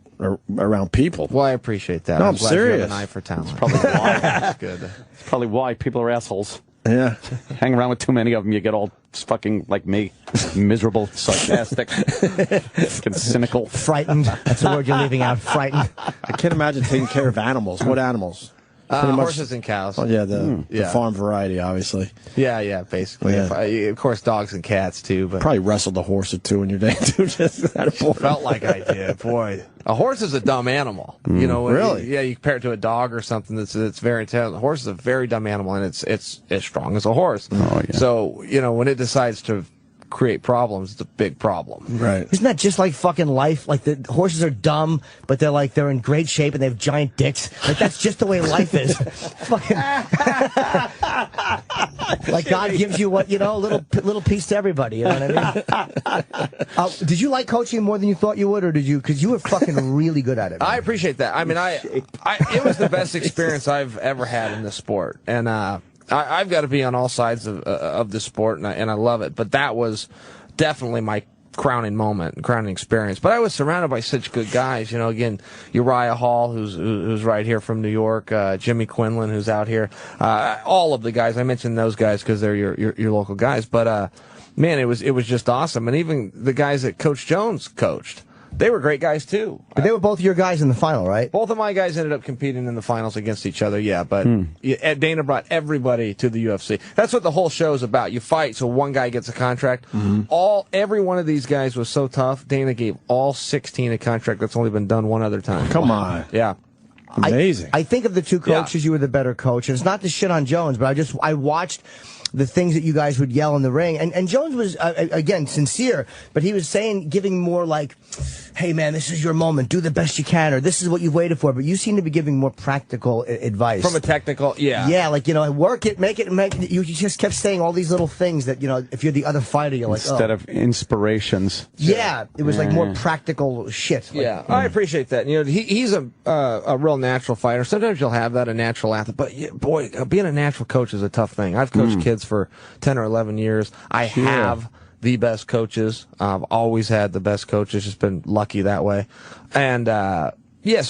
[SPEAKER 1] around people.
[SPEAKER 4] Well, I appreciate that.
[SPEAKER 1] No,
[SPEAKER 4] I'm
[SPEAKER 1] I'm
[SPEAKER 4] glad you have
[SPEAKER 1] serious.
[SPEAKER 4] an eye for talent.
[SPEAKER 2] Probably why.
[SPEAKER 4] That's good.
[SPEAKER 2] It's probably why people are assholes.
[SPEAKER 1] Yeah.
[SPEAKER 2] Hang around with too many of them, you get all fucking like me, miserable, sarcastic, fucking cynical.
[SPEAKER 3] Frightened. That's the word you're leaving out. Frightened.
[SPEAKER 1] I can't imagine taking care of animals. What animals? Pretty much-
[SPEAKER 4] Horses and cows.
[SPEAKER 1] Oh, yeah, the farm variety, obviously.
[SPEAKER 4] Yeah, basically.
[SPEAKER 1] Yeah.
[SPEAKER 4] Of course, dogs and cats, too. But
[SPEAKER 1] Probably wrestled a horse or two in your day, too. Just
[SPEAKER 4] felt like I did. Boy, a horse is a dumb animal.
[SPEAKER 1] Really?
[SPEAKER 4] You compare it to a dog or something that's very intelligent. A horse is a very dumb animal, and it's as strong as a horse.
[SPEAKER 2] Oh, yeah.
[SPEAKER 4] So, when it decides to create problems, it's a big problem.
[SPEAKER 1] Right.
[SPEAKER 3] Isn't that just like fucking life? Like the horses are dumb, but they're in great shape and they have giant dicks. Like that's just the way life is. Fucking. Like God gives you what a little piece to everybody. You know what I mean? Did you like coaching more than you thought you would, or did you? Because you were fucking really good at it. Man.
[SPEAKER 4] I appreciate that. I mean, it was the best experience I've ever had in this sport, and I've got to be on all sides of the sport, and I love it. But that was definitely my crowning moment and crowning experience. But I was surrounded by such good guys. Again, Uriah Hall, who's right here from New York, Jimmy Quinlan, who's out here. All of the guys. I mentioned those guys because they're your local guys. But man, it was just awesome. And even the guys that Coach Jones coached. They were great guys, too.
[SPEAKER 3] But they were both your guys in the final, right?
[SPEAKER 4] Both of my guys ended up competing in the finals against each other, yeah. But Dana brought everybody to the UFC. That's what the whole show is about. You fight, so one guy gets a contract. Every one of these guys was so tough, Dana gave all 16 a contract. That's only been done one other time.
[SPEAKER 1] Come on.
[SPEAKER 4] Yeah.
[SPEAKER 1] Amazing.
[SPEAKER 3] I think of the two coaches, you were the better coach. And it's not to shit on Jones, but I watched the things that you guys would yell in the ring. And Jones was, again, sincere, but he was giving more like, hey, man, this is your moment. Do the best you can, or this is what you've waited for. But you seem to be giving more practical advice.
[SPEAKER 4] From a technical,
[SPEAKER 3] Yeah, like, work it, make it. You just kept saying all these little things that, if you're the other fighter, you're like,
[SPEAKER 2] Instead of inspirations.
[SPEAKER 3] Yeah, it was like more practical shit. Like,
[SPEAKER 4] yeah, I appreciate that. He's a real natural fighter. Sometimes you'll have that, a natural athlete. But, boy, being a natural coach is a tough thing. I've coached kids for 10 or 11 years. I have the best coaches. I've always had the best coaches. Just been lucky that way. And, so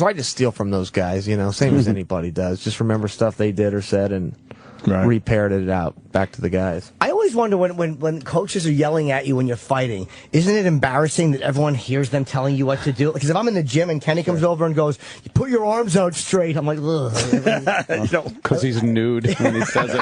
[SPEAKER 4] I just steal from those guys, same as anybody does. Just remember stuff they did or said and reparroted it out back to the guys.
[SPEAKER 3] I always wonder when coaches are yelling at you when you're fighting, isn't it embarrassing that everyone hears them telling you what to do? Because if I'm in the gym and Kenny comes over and goes, "You put your arms out straight," I'm like, ugh.
[SPEAKER 2] Because he's nude when he says it.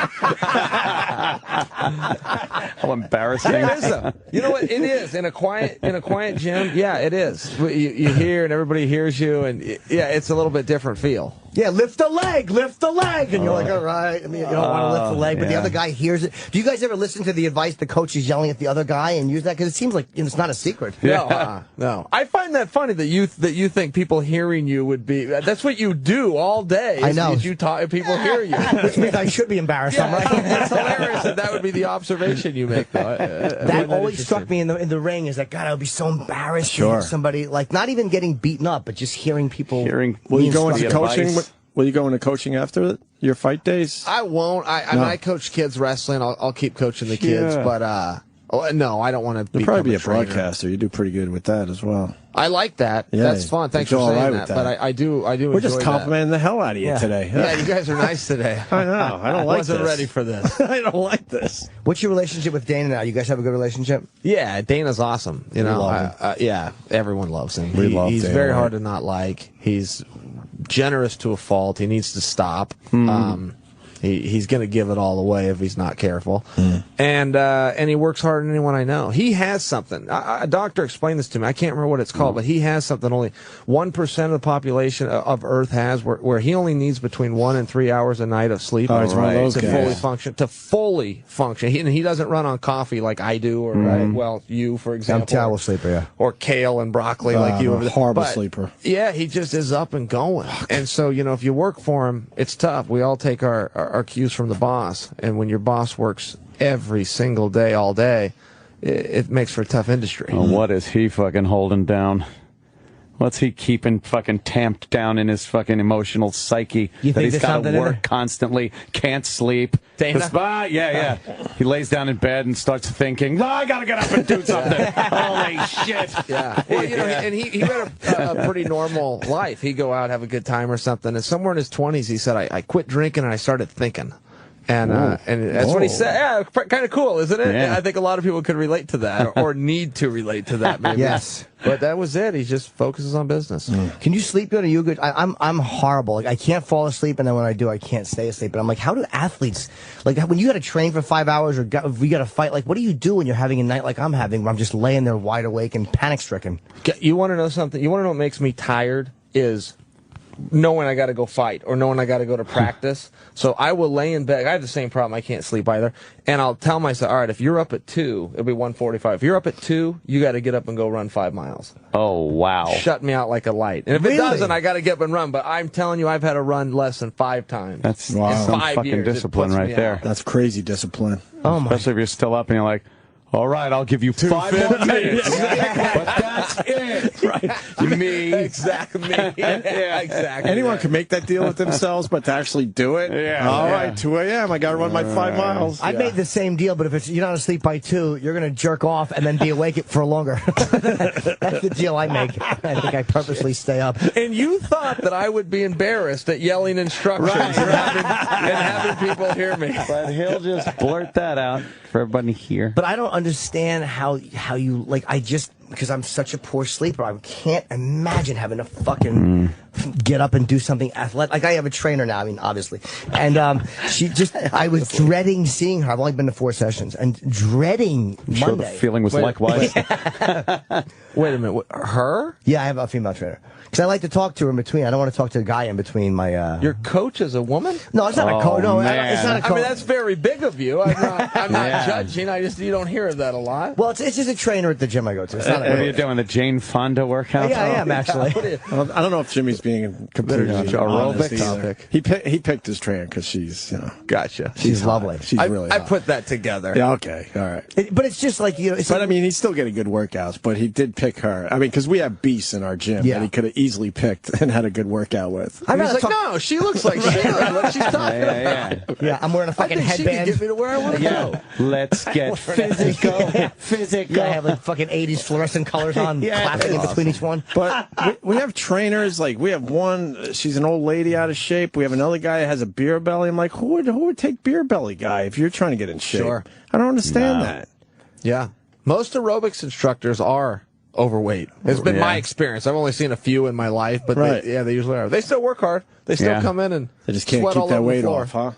[SPEAKER 2] How embarrassing.
[SPEAKER 4] Yeah, it is, though. You know what? It is. In a quiet gym, yeah, it is. You hear and everybody hears you, and it's a little bit different feel.
[SPEAKER 3] Yeah, lift the leg, and you're like, all right. I mean, you don't want to lift the leg, but the other guy hears it. Do you guys ever listen to the advice the coach is yelling at the other guy and use that? Because it seems like it's not a secret.
[SPEAKER 4] No. I find that funny that you think people hearing you would be. That's what you do all day.
[SPEAKER 3] I know.
[SPEAKER 4] You talk, people hear you.
[SPEAKER 3] Which means I should be embarrassed. I'm right.
[SPEAKER 4] It's hilarious that would be the observation you make, though.
[SPEAKER 3] That always struck me in the ring. Is that God? I would be so embarrassed to hear somebody like not even getting beaten up, but just hearing people.
[SPEAKER 1] Will you go into coaching? Will you go into coaching after your fight days?
[SPEAKER 4] I won't. I mean, I coach kids wrestling. I'll keep coaching the kids, but no, I don't want to.
[SPEAKER 1] You'll probably be a broadcaster. You do pretty good with that as well.
[SPEAKER 4] I like that. Yeah, that's fun. Thanks for saying that. But I do.
[SPEAKER 1] We're just complimenting the hell out of you today.
[SPEAKER 4] Yeah, you guys are nice today.
[SPEAKER 1] I know. I don't like this.
[SPEAKER 4] I wasn't ready for this.
[SPEAKER 1] I don't like this.
[SPEAKER 3] What's your relationship with Dana now? You guys have a good relationship?
[SPEAKER 4] Yeah, Dana's awesome. You know, yeah, everyone loves him. He's
[SPEAKER 1] Dana,
[SPEAKER 4] very hard to not like. He's generous to a fault. He needs to stop. He's going to give it all away if he's not careful. And he works harder than anyone I know. He has something. A doctor explained this to me. I can't remember what it's called, but he has something only 1% of the population of Earth has, where he only needs between 1 and 3 hours a night of sleep
[SPEAKER 1] he's one of those
[SPEAKER 4] to
[SPEAKER 1] guys.
[SPEAKER 4] fully function. He doesn't run on coffee like I do, or you, for example.
[SPEAKER 3] I'm a terrible sleeper, yeah.
[SPEAKER 4] Or kale and broccoli like you.
[SPEAKER 1] I'm a horrible sleeper.
[SPEAKER 4] Yeah, he just is up and going. And so, if you work for him, it's tough. We all take our cues from the boss. And when your boss works every single day, all day, it makes for a tough industry.
[SPEAKER 2] Oh, what is he fucking holding down? What's he keeping fucking tamped down in his fucking emotional psyche
[SPEAKER 3] You
[SPEAKER 2] that
[SPEAKER 3] think
[SPEAKER 2] he's
[SPEAKER 3] there's
[SPEAKER 2] got
[SPEAKER 3] something
[SPEAKER 2] to
[SPEAKER 3] in
[SPEAKER 2] work
[SPEAKER 3] there?
[SPEAKER 2] constantly, can't sleep?
[SPEAKER 4] Dana?
[SPEAKER 2] Yeah. He lays down in bed and starts thinking, I got to get up and do something. Holy shit.
[SPEAKER 4] Yeah. Well, and he led a pretty normal life. He'd go out, have a good time or something. And somewhere in his 20s, he said, I quit drinking and I started thinking. And that's what he said. Yeah, kind of cool, isn't it?
[SPEAKER 2] Yeah.
[SPEAKER 4] I think a lot of people could relate to that or need to relate to that, maybe.
[SPEAKER 3] Yes.
[SPEAKER 4] But that was it. He just focuses on business.
[SPEAKER 3] Can you sleep good? Are you good? I'm horrible. Like I can't fall asleep, and then when I do, I can't stay asleep. And I'm like, how do athletes, like when you got to train for 5 hours or we got to fight? Like, what do you do when you're having a night like I'm having, where I'm just laying there wide awake and panic stricken?
[SPEAKER 4] You want to know something? You want to know what makes me tired is knowing I got to go fight or knowing I got to go to practice. So I will lay in bed. I have the same problem. I can't sleep either. And I'll tell myself, all right, if you're up at 2, it'll be 1:45. If you're up at 2, you got to get up and go run 5 miles.
[SPEAKER 2] Oh, wow.
[SPEAKER 4] Shut me out like a light. And if it doesn't, I got to get up and run. But I'm telling you, I've had to run less than 5 times.
[SPEAKER 2] That's
[SPEAKER 1] Wow.
[SPEAKER 2] some
[SPEAKER 4] In 5
[SPEAKER 2] fucking
[SPEAKER 4] years, it
[SPEAKER 2] discipline
[SPEAKER 4] puts
[SPEAKER 2] right
[SPEAKER 4] me
[SPEAKER 2] there.
[SPEAKER 4] out.
[SPEAKER 1] That's crazy discipline.
[SPEAKER 3] Oh my!
[SPEAKER 2] Especially if you're still up and you're like, all right, I'll give you 5 more minutes. But that's it. Right. Me.
[SPEAKER 4] Exactly. Yeah, exactly.
[SPEAKER 1] Anyone can make that deal with themselves, but to actually do it, all right, 2 a.m., I got to run my 5 miles.
[SPEAKER 3] I made the same deal, but if you're not asleep by 2, you're gonna jerk off and then be awake for longer. That's the deal I make. I think I purposely stay up.
[SPEAKER 4] And you thought that I would be embarrassed at yelling instructions and having people hear me.
[SPEAKER 2] But he'll just blurt that out for everybody here.
[SPEAKER 3] But I don't understand how you like. Because I'm such a poor sleeper, I can't imagine having to fucking get up and do something athletic. Like I have a trainer now. I mean, obviously, and I was dreading seeing her. I've only been to 4 sessions, and dreading
[SPEAKER 2] I'm sure
[SPEAKER 3] Monday.
[SPEAKER 2] the feeling was likewise.
[SPEAKER 4] Wait a minute. Her?
[SPEAKER 3] Yeah, I have a female trainer. Because I like to talk to her in between. I don't want to talk to a guy in between my.
[SPEAKER 4] Your coach is a woman?
[SPEAKER 3] No, it's not a coach. No,
[SPEAKER 2] man.
[SPEAKER 3] it's not a coach.
[SPEAKER 4] I mean, that's very big of you. I'm not judging. You don't hear that a lot.
[SPEAKER 3] Well, it's just a trainer at the gym I go to. It's not a
[SPEAKER 2] Are you doing the Jane Fonda workout?
[SPEAKER 3] Yeah, I am actually.
[SPEAKER 1] I don't know if Jimmy's being completely honest either. He picked his trainer because she's,
[SPEAKER 4] Gotcha.
[SPEAKER 3] She's lovely.
[SPEAKER 1] She's really
[SPEAKER 4] I
[SPEAKER 1] hot.
[SPEAKER 4] put that together.
[SPEAKER 1] Yeah, okay, all right.
[SPEAKER 3] But it's just like, it's
[SPEAKER 1] But
[SPEAKER 3] like,
[SPEAKER 1] I mean, he's still getting good workouts, but he did pick her. I mean, because we have beasts in our gym that he could have easily picked and had a good workout with.
[SPEAKER 3] I'd
[SPEAKER 4] He's
[SPEAKER 3] rather
[SPEAKER 4] like,
[SPEAKER 3] talk.
[SPEAKER 4] no, she looks like Sheila. What she's talking about.
[SPEAKER 3] Yeah, I'm wearing a
[SPEAKER 4] I
[SPEAKER 3] fucking
[SPEAKER 4] think she can
[SPEAKER 3] headband.
[SPEAKER 4] get me to where I want to go.
[SPEAKER 2] Let's get physical.
[SPEAKER 3] Yeah, I have like fucking 80s fluorescent colors on, clapping in between each one.
[SPEAKER 1] But we have trainers, like we have one, she's an old lady out of shape. We have another guy that has a beer belly. I'm like, who would take beer belly guy if you're trying to get in shape?
[SPEAKER 4] Sure.
[SPEAKER 1] I don't understand that.
[SPEAKER 4] Yeah. Most aerobics instructors are overweight. It's been my experience. I've only seen a few in my life, but they usually are. They still work hard. They still come in and
[SPEAKER 1] They just can't
[SPEAKER 4] sweat
[SPEAKER 1] keep
[SPEAKER 4] all
[SPEAKER 1] that
[SPEAKER 4] over the
[SPEAKER 1] weight
[SPEAKER 4] floor.
[SPEAKER 1] off, huh?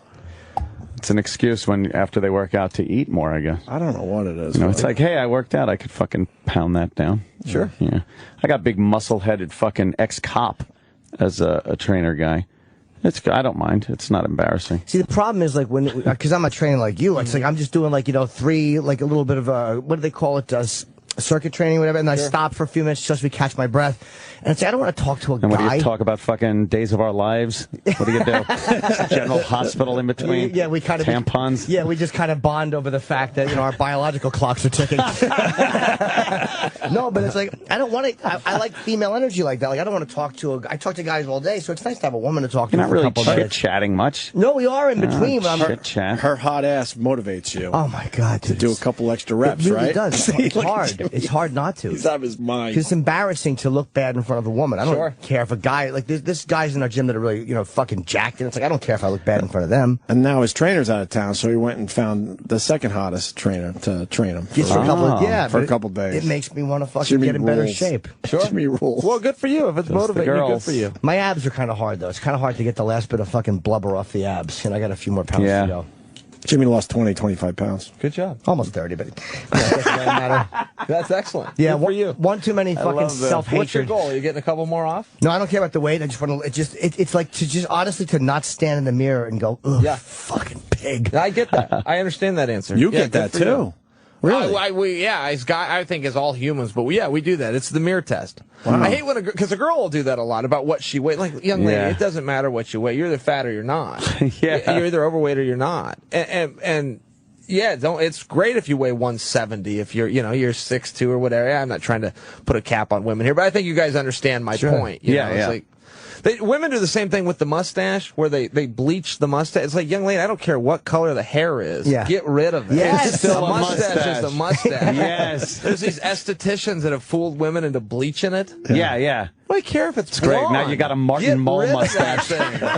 [SPEAKER 2] It's an excuse when after they work out to eat more, I guess.
[SPEAKER 1] I don't know what it is.
[SPEAKER 2] It's like, hey, I worked out. I could fucking pound that down.
[SPEAKER 4] Sure.
[SPEAKER 2] Yeah. I got big muscle-headed fucking ex-cop as a trainer guy. I don't mind. It's not embarrassing.
[SPEAKER 3] See, the problem is like because I'm a trainer like you, it's like I'm just doing like, 3, like a little bit of what do they call it? Circuit training, whatever, and I stop for a few minutes just to catch my breath. And it's like, I don't want to talk to a guy.
[SPEAKER 2] And what do you talk about? Fucking Days of Our Lives? What do you do? General Hospital in between?
[SPEAKER 3] Yeah, we kind of
[SPEAKER 2] tampons.
[SPEAKER 3] Yeah, we just kind of bond over the fact that our biological clocks are ticking. No, but it's like I don't want to. I like female energy like that. Like I don't want to talk to I talk to guys all day, so it's nice to have a woman to talk to.
[SPEAKER 2] You're not
[SPEAKER 3] for a
[SPEAKER 2] really
[SPEAKER 3] couple of minutes.
[SPEAKER 2] chit-chatting much.
[SPEAKER 3] No, we are in between. But
[SPEAKER 2] Chit chat.
[SPEAKER 1] Her hot ass motivates you.
[SPEAKER 3] Oh my god, dude,
[SPEAKER 1] to do a couple extra reps,
[SPEAKER 3] it really
[SPEAKER 1] right?
[SPEAKER 3] does. It's hard. It's hard not to.
[SPEAKER 1] He's out of his mind.
[SPEAKER 3] Because it's embarrassing to look bad in front of a woman. I don't care if a guy like this guys in our gym that are really fucking jacked, and it's like I don't care if I look bad in front of them.
[SPEAKER 1] And now his trainer's out of town, so he went and found the second hottest trainer to train him
[SPEAKER 3] Just for a couple
[SPEAKER 1] days.
[SPEAKER 3] It makes me want to fucking
[SPEAKER 1] Jimmy
[SPEAKER 3] get in better
[SPEAKER 1] rules.
[SPEAKER 3] shape.
[SPEAKER 1] Sure. Jimmy rules.
[SPEAKER 4] Well, good for you. If it's motivating you, good for you.
[SPEAKER 3] My abs are kind of hard though. It's kind of hard to get the last bit of fucking blubber off the abs, and I got a few more pounds to go.
[SPEAKER 1] Jimmy lost 25 pounds.
[SPEAKER 4] Good job.
[SPEAKER 3] Almost 30, but it doesn't really matter.
[SPEAKER 4] That's excellent.
[SPEAKER 3] Yeah,
[SPEAKER 4] good for you.
[SPEAKER 3] One too many fucking self-hatred.
[SPEAKER 4] What's your goal? Are you getting a couple more off?
[SPEAKER 3] No, I don't care about the weight. I just want to. It's like to just honestly to not stand in the mirror and go, ugh, fucking pig.
[SPEAKER 4] I get that. I understand that answer.
[SPEAKER 1] You get that too.
[SPEAKER 4] You.
[SPEAKER 1] Really?
[SPEAKER 4] I think as all humans, but we do that. It's the mirror test. Wow. I hate when because a girl will do that a lot about what she weighs. Like, young lady, it doesn't matter what you weigh. You're either fat or you're not. You're either overweight or you're not. And Yeah, it's great if you weigh 170. If you're 6'2" or whatever. I'm not trying to put a cap on women here, but I think you guys understand my point. You know, it's like, women do the same thing with the mustache, where they bleach the mustache. It's like, young lady, I don't care what color the hair is.
[SPEAKER 3] Yeah.
[SPEAKER 4] Get rid of it.
[SPEAKER 3] Yes.
[SPEAKER 4] It's still a mustache is a mustache.
[SPEAKER 2] Yes.
[SPEAKER 4] There's these estheticians that have fooled women into bleaching it.
[SPEAKER 2] Yeah.
[SPEAKER 4] I don't care if it's
[SPEAKER 2] Great.
[SPEAKER 4] blonde.
[SPEAKER 2] Now you got a Martin Mull mustache
[SPEAKER 4] mustache.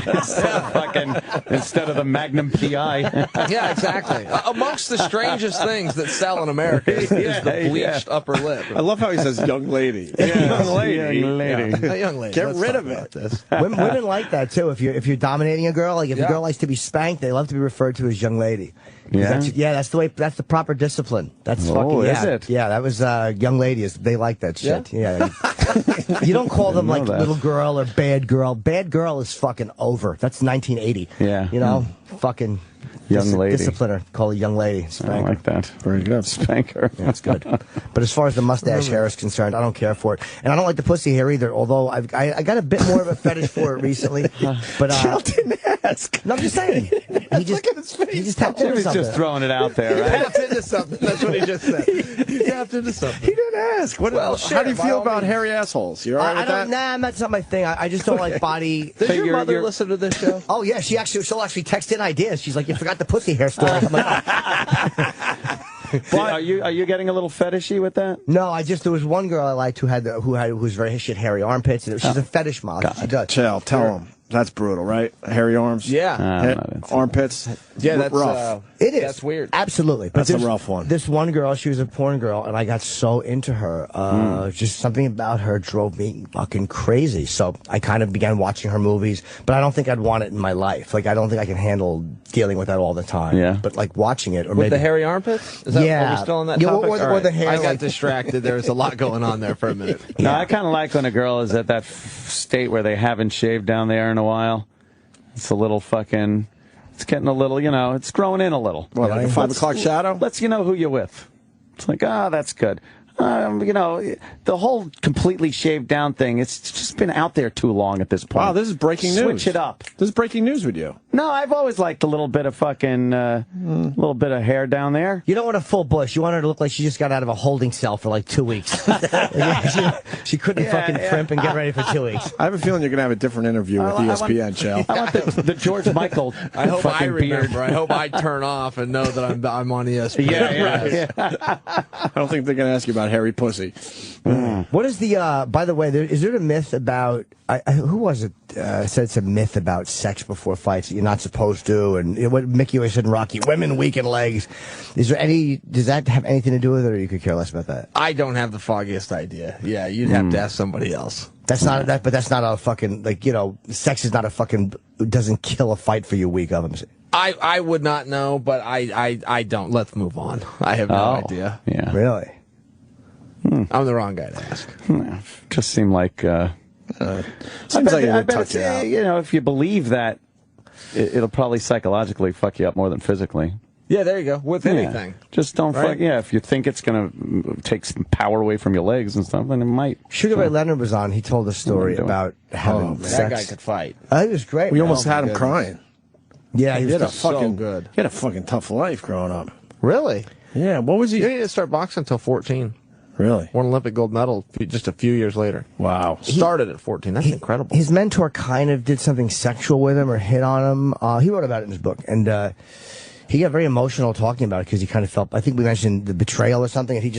[SPEAKER 2] instead of the Magnum PI.
[SPEAKER 4] Yeah, exactly. Amongst the strangest things that sell in America is the bleached upper lip.
[SPEAKER 1] I love how he says young lady.
[SPEAKER 2] Young lady.
[SPEAKER 4] A young lady.
[SPEAKER 1] Get
[SPEAKER 4] Let's
[SPEAKER 1] rid
[SPEAKER 4] talk
[SPEAKER 1] of it.
[SPEAKER 4] about this.
[SPEAKER 3] Women like that too. If you're dominating a girl, like if a girl likes to be spanked, they love to be referred to as young lady.
[SPEAKER 2] Yeah?
[SPEAKER 3] That's the way. That's the proper discipline. That's fucking.
[SPEAKER 2] Is it?
[SPEAKER 3] Yeah, that was young lady. They like that shit. Yeah. You don't call them like little girl or bad girl. Bad girl is fucking over. That's 1980.
[SPEAKER 2] Yeah.
[SPEAKER 3] You know, fucking.
[SPEAKER 2] Young lady.
[SPEAKER 3] Discipliner. Call a young lady. Spank
[SPEAKER 2] I like that. Very good. Spanker.
[SPEAKER 3] That's good. But as far as the mustache hair is concerned, I don't care for it. And I don't like the pussy hair either, although I got a bit more of a fetish for it recently. But
[SPEAKER 1] Chael didn't ask.
[SPEAKER 3] no, I'm just saying. He just tapped into
[SPEAKER 2] Jimmy's
[SPEAKER 3] something.
[SPEAKER 2] just throwing it out there, right?
[SPEAKER 4] Tapped into something. That's what he just said. He tapped into something.
[SPEAKER 1] He didn't ask. How do you feel about hairy assholes? You all right with that?
[SPEAKER 3] That's not my thing. I just don't like body.
[SPEAKER 4] Does your mother listen to this show?
[SPEAKER 3] Oh yeah, she'll actually text in ideas. She's like, you forgot the pussy hair story. I'm like,
[SPEAKER 2] Are you getting a little fetishy with that?
[SPEAKER 3] no, there was one girl I liked who was very shit hairy armpits. And she's a fetish model. She does.
[SPEAKER 1] Chael, tell him. That's brutal, right? Hairy arms?
[SPEAKER 4] Yeah.
[SPEAKER 1] Armpits?
[SPEAKER 4] Yeah, that's
[SPEAKER 1] rough.
[SPEAKER 3] It is.
[SPEAKER 4] That's weird.
[SPEAKER 3] Absolutely. But
[SPEAKER 1] That's a rough one.
[SPEAKER 3] This one girl, she was a porn girl, and I got so into her. Just something about her drove me fucking crazy. So I kind of began watching her movies, but I don't think I'd want it in my life. Like, I don't think I can handle dealing with that all the time.
[SPEAKER 2] Yeah.
[SPEAKER 3] But, like, watching it, or
[SPEAKER 4] With
[SPEAKER 3] maybe...
[SPEAKER 4] the hairy armpits? Is that,
[SPEAKER 3] Yeah.
[SPEAKER 4] Are we still on that
[SPEAKER 3] Yeah,
[SPEAKER 4] topic?
[SPEAKER 3] or
[SPEAKER 4] All
[SPEAKER 3] the hair,
[SPEAKER 4] I got
[SPEAKER 3] like-
[SPEAKER 4] distracted. There was a lot going on there for a minute.
[SPEAKER 2] No, I kind of like when a girl is at that state where they haven't shaved down there in a while. It's a little fucking... It's getting a little, it's growing in a little.
[SPEAKER 1] What, like a 5 o'clock shadow?
[SPEAKER 2] Let's know who you're with. It's like, that's good. The whole completely shaved down thing, it's just been out there too long at this point.
[SPEAKER 1] Wow, this is breaking news.
[SPEAKER 2] Switch it up.
[SPEAKER 1] This is breaking news with you.
[SPEAKER 2] No, I've always liked a little bit of fucking, little bit of hair down there.
[SPEAKER 3] You don't want a full bush. You want her to look like she just got out of a holding cell for like 2 weeks. she couldn't fucking primp and get ready for 2 weeks.
[SPEAKER 1] I have a feeling you're going to have a different interview with ESPN, Chael.
[SPEAKER 2] I want the George Michael
[SPEAKER 4] I hope I
[SPEAKER 2] fucking beard.
[SPEAKER 4] remember. I hope I turn off and know that I'm on ESPN.
[SPEAKER 2] Yeah.
[SPEAKER 1] I don't think they're going to ask you about hairy pussy.
[SPEAKER 3] What is the, by the way, is there a myth about, who was it, said it's a myth about sex before fights that you're not supposed to, and what Mickey always said in Rocky, women weaken legs. Does that have anything to do with it, or you could care less about that?
[SPEAKER 4] I don't have the foggiest idea. Yeah, you'd have to ask somebody else.
[SPEAKER 3] That's not but that's not a fucking, sex is not a fucking, doesn't kill a fight for you weak of them.
[SPEAKER 4] I would not know, but I don't. Let's move on. I have no idea.
[SPEAKER 2] Yeah.
[SPEAKER 3] Really?
[SPEAKER 4] I'm the wrong guy to ask.
[SPEAKER 2] Just seemed like...
[SPEAKER 1] Seems like it
[SPEAKER 2] I
[SPEAKER 1] would
[SPEAKER 2] bet
[SPEAKER 1] touch
[SPEAKER 2] it's,
[SPEAKER 1] you out.
[SPEAKER 2] if you believe that, it'll probably psychologically fuck you up more than physically.
[SPEAKER 4] Yeah, there you go. With anything.
[SPEAKER 2] Just don't
[SPEAKER 4] Right?
[SPEAKER 2] fuck. Yeah, if you think it's going to take some power away from your legs and stuff, then it might.
[SPEAKER 3] Sugar Ray Leonard was on. He told a story about having sex.
[SPEAKER 4] That guy could fight.
[SPEAKER 3] He was great.
[SPEAKER 1] We
[SPEAKER 3] man.
[SPEAKER 1] almost had him
[SPEAKER 4] goodness.
[SPEAKER 1] crying.
[SPEAKER 3] Yeah, he
[SPEAKER 1] He had a
[SPEAKER 3] was
[SPEAKER 1] fucking
[SPEAKER 4] good.
[SPEAKER 1] He had a fucking tough life growing up.
[SPEAKER 4] Really?
[SPEAKER 1] Yeah. What was
[SPEAKER 4] He
[SPEAKER 1] he?
[SPEAKER 4] didn't start boxing until 14.
[SPEAKER 1] Really?
[SPEAKER 4] Won Olympic gold medal just a few years later.
[SPEAKER 1] Wow.
[SPEAKER 4] Started at 14. That's incredible.
[SPEAKER 3] His mentor kind of did something sexual with him or hit on him. He wrote about it in his book, and he got very emotional talking about it because he kind of felt. I think we mentioned the betrayal or something, and it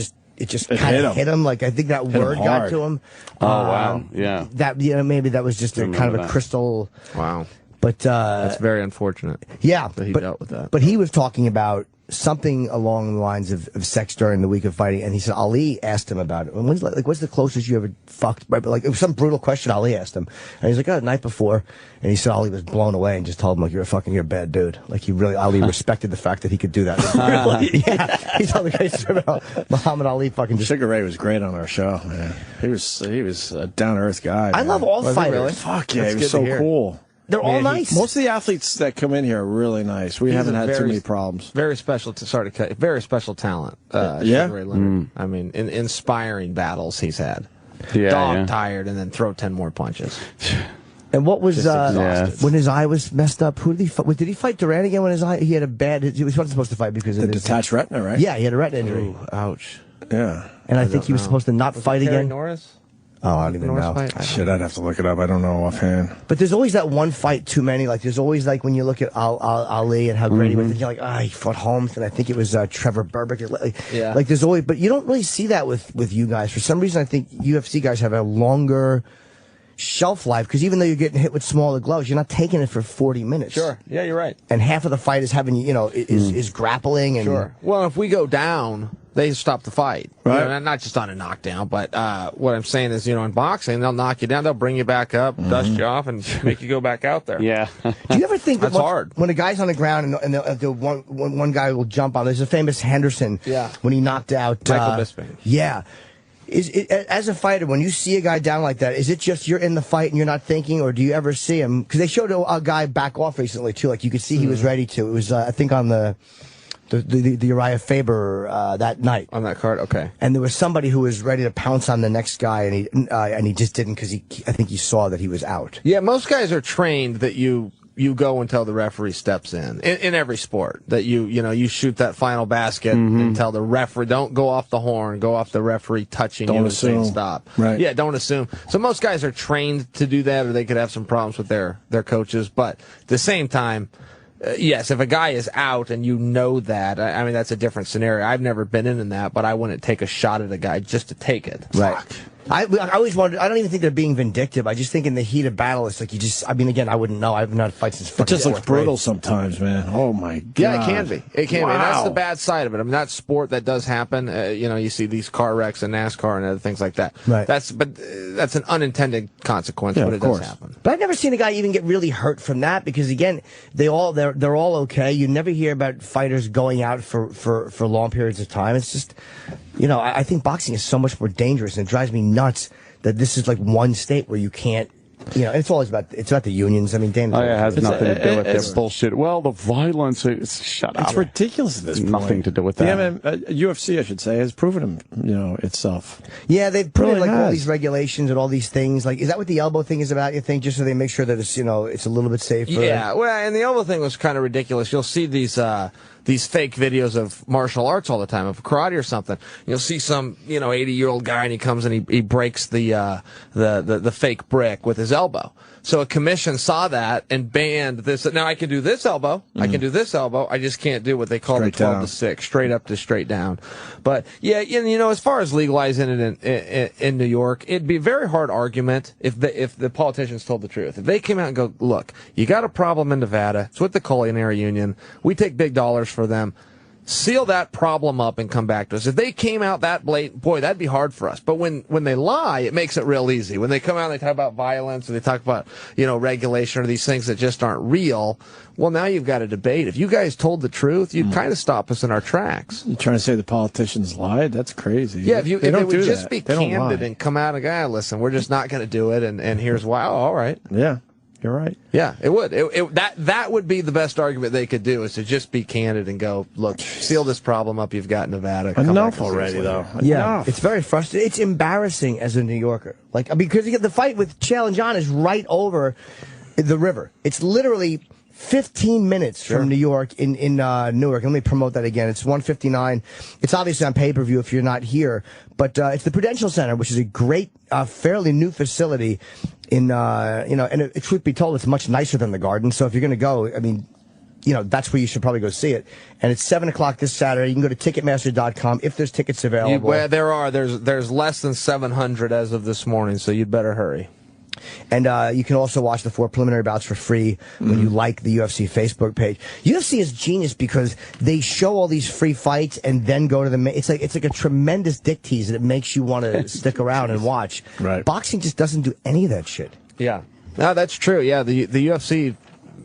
[SPEAKER 3] just kind of hit him. Like I think that word got
[SPEAKER 1] hard.
[SPEAKER 3] to him.
[SPEAKER 2] Oh wow! Yeah.
[SPEAKER 3] That maybe that was just a kind of a
[SPEAKER 2] that.
[SPEAKER 3] crystal.
[SPEAKER 4] Wow.
[SPEAKER 3] But
[SPEAKER 4] That's very unfortunate.
[SPEAKER 3] yeah,
[SPEAKER 4] that he
[SPEAKER 3] but,
[SPEAKER 4] dealt with that.
[SPEAKER 3] But he was talking about something along the lines of sex during the week of fighting, and he said Ali asked him about it. And what's the closest you ever fucked? Right, but like it was some brutal question Ali asked him, and he's like, the night before, and he said Ali was blown away and just told him like, you're a bad dude. Like Ali respected the fact that he could do that. Yeah, he told the great story about Muhammad Ali fucking just.
[SPEAKER 1] Sugar Ray was great on our show, man. He was a down to earth guy.
[SPEAKER 3] I
[SPEAKER 1] man.
[SPEAKER 3] love all fighters.
[SPEAKER 4] really?
[SPEAKER 1] Fuck yeah,
[SPEAKER 4] That's
[SPEAKER 1] he was
[SPEAKER 4] good
[SPEAKER 1] so
[SPEAKER 4] to hear.
[SPEAKER 1] cool.
[SPEAKER 3] They're all nice.
[SPEAKER 1] Most of the athletes that come in here are really nice. We haven't had too many problems.
[SPEAKER 4] Very special. Sorry to cut. Very special talent.
[SPEAKER 1] Yeah?
[SPEAKER 4] Sugar Ray Leonard. I mean, inspiring battles he's had.
[SPEAKER 2] Yeah,
[SPEAKER 4] Dog
[SPEAKER 2] yeah.
[SPEAKER 4] tired and then throw 10 more punches.
[SPEAKER 3] And what was
[SPEAKER 2] exhausted.
[SPEAKER 3] when his eye was messed up? Who did he fight? Did he fight Durant again when his eye? He had a bad. He was supposed to fight because of
[SPEAKER 1] The
[SPEAKER 3] his
[SPEAKER 1] detached retina, right?
[SPEAKER 3] Yeah, he had a retina injury.
[SPEAKER 4] Ooh, ouch.
[SPEAKER 1] Yeah.
[SPEAKER 3] And I think he was supposed to not fight
[SPEAKER 4] Terry
[SPEAKER 3] again.
[SPEAKER 4] Norris?
[SPEAKER 3] Oh, I don't even
[SPEAKER 4] Norris
[SPEAKER 3] know.
[SPEAKER 4] fight?
[SPEAKER 1] Shit, I'd have to look it up. I don't know offhand.
[SPEAKER 3] But there's always that one fight too many. Like there's always like when you look at Ali and how great he was, and you're like, he fought Holmes, and I think it was Trevor Berbick. Like there's always, but you don't really see that with you guys. For some reason, I think UFC guys have a longer shelf life because even though you're getting hit with smaller gloves, you're not taking it for 40 minutes.
[SPEAKER 4] Sure. Yeah, you're right.
[SPEAKER 3] And half of the fight is having is grappling and
[SPEAKER 4] Sure. Well, if we go down, they stop the fight.
[SPEAKER 1] Right.
[SPEAKER 4] You know, not just on a knockdown, but what I'm saying is, in boxing, they'll knock you down, they'll bring you back up, dust you off, and make you go back out there.
[SPEAKER 2] Yeah.
[SPEAKER 3] Do you ever think
[SPEAKER 4] That's hard.
[SPEAKER 3] When a guy's on the ground and the one guy will jump on? There's a famous Henderson.
[SPEAKER 4] Yeah.
[SPEAKER 3] When he knocked out
[SPEAKER 4] Michael Bisping.
[SPEAKER 3] Yeah. Is it, as a fighter, when you see a guy down like that, is it just you're in the fight and you're not thinking, or do you ever see him? Because they showed a guy back off recently too. Like you could see he was ready to. It was I think on the Uriah Faber that night
[SPEAKER 4] On that card, okay.
[SPEAKER 3] and there was somebody who was ready to pounce on the next guy, and he just didn't because I think he saw that he was out.
[SPEAKER 4] Yeah, most guys are trained that you go until the referee steps in every sport, that you shoot that final basket until the referee, don't go off the horn, go off the referee touching you and saying stop.
[SPEAKER 1] Right.
[SPEAKER 4] Yeah, don't assume. So most guys are trained to do that, or they could have some problems with their coaches, but at the same time, yes, if a guy is out and you know that, I mean, that's a different scenario. I've never been in that, but I wouldn't take a shot at a guy just to take it.
[SPEAKER 3] Right. I always wondered. I don't even think they're being vindictive. I just think in the heat of battle, it's like you just. I mean, again, I wouldn't know. I've not fight since.
[SPEAKER 1] It just looks
[SPEAKER 3] fourth grade.
[SPEAKER 1] brutal sometimes, man. Oh my god.
[SPEAKER 4] Yeah, it can be. It can be. And that's
[SPEAKER 1] Wow.
[SPEAKER 4] the bad side of it. I mean, that's sport that does happen. You see these car wrecks in NASCAR and other things like that.
[SPEAKER 3] Right.
[SPEAKER 4] That's an unintended consequence,
[SPEAKER 1] Yeah,
[SPEAKER 4] but
[SPEAKER 1] of
[SPEAKER 4] it does
[SPEAKER 1] course.
[SPEAKER 4] happen.
[SPEAKER 3] But I've never seen a guy even get really hurt from that because again, they're all okay. You never hear about fighters going out for long periods of time. It's just, I think boxing is so much more dangerous, and it drives me nuts that this is like one state where you can't. It's always about the unions. I mean, Dana.
[SPEAKER 2] Oh, yeah, it has nothing to do with
[SPEAKER 1] it's-
[SPEAKER 2] this bullshit. Well, the violence. Shut up.
[SPEAKER 1] It's ridiculous at this point.
[SPEAKER 2] Nothing to do with that.
[SPEAKER 1] UFC, I should say, has proven itself.
[SPEAKER 3] Yeah, they've put in
[SPEAKER 1] Really
[SPEAKER 3] like all
[SPEAKER 1] has.
[SPEAKER 3] these regulations and all these things. Like, is that what the elbow thing is about? You think just so they make sure that it's it's a little bit safer?
[SPEAKER 4] Yeah, well, and the elbow thing was kind of ridiculous. You'll see these fake videos of martial arts all the time, of karate or something. You'll see some 80-year-old guy, and he comes and he breaks the fake brick with his elbow. So a commission saw that and banned this. Now I can do this elbow, I can do this elbow. I just can't do what they call
[SPEAKER 1] Straight
[SPEAKER 4] the 12
[SPEAKER 1] down.
[SPEAKER 4] to 6, straight up to straight down. But yeah, as far as legalizing it in New York, it'd be a very hard argument if the politicians told the truth. If they came out and go, look, you got a problem in Nevada. It's with the culinary union. We take big dollars for them. Seal that problem up and come back to us. If they came out that blatant, boy, that'd be hard for us. But when they lie, it makes it real easy. When they come out and they talk about violence, or they talk about, regulation, or these things that just aren't real, well, now you've got a debate. If you guys told the truth, you'd kind of stop us in our tracks.
[SPEAKER 1] You trying to say the politicians lied? That's crazy.
[SPEAKER 4] Yeah, if they would just
[SPEAKER 1] that.
[SPEAKER 4] be
[SPEAKER 1] They don't
[SPEAKER 4] candid
[SPEAKER 1] lie.
[SPEAKER 4] and come out and go, listen, we're just not going to do it, and here's why. Oh, all right.
[SPEAKER 1] Yeah, you're right.
[SPEAKER 4] Yeah, it would. That would be the best argument they could do, is to just be candid and go, look, seal this problem up you've got in Nevada. Come
[SPEAKER 1] Enough
[SPEAKER 4] back to us
[SPEAKER 1] already,
[SPEAKER 4] later.
[SPEAKER 1] though.
[SPEAKER 3] Yeah,
[SPEAKER 1] Enough.
[SPEAKER 3] it's very frustrating. It's embarrassing as a New Yorker, because the fight with Chael and John is right over the river. It's literally 15 minutes from New York in Newark. Let me promote that again. It's 159. It's obviously on pay-per-view if you're not here, but it's the Prudential Center, which is a great, fairly new facility. And truth be told, it's much nicer than the Garden. So if you're going to go, I mean, that's where you should probably go see it. And it's 7 o'clock this Saturday. You can go to Ticketmaster.com if there's tickets available.
[SPEAKER 4] There's less than 700 as of this morning, so you'd better hurry.
[SPEAKER 3] And you can also watch the 4 preliminary bouts for free when you like the UFC Facebook page. UFC is genius because they show all these free fights and then go to the it's like a tremendous dick tease that makes you want to stick around and watch.
[SPEAKER 1] Right.
[SPEAKER 3] Boxing just doesn't do any of that shit.
[SPEAKER 4] Yeah. No, that's true. Yeah, the UFC,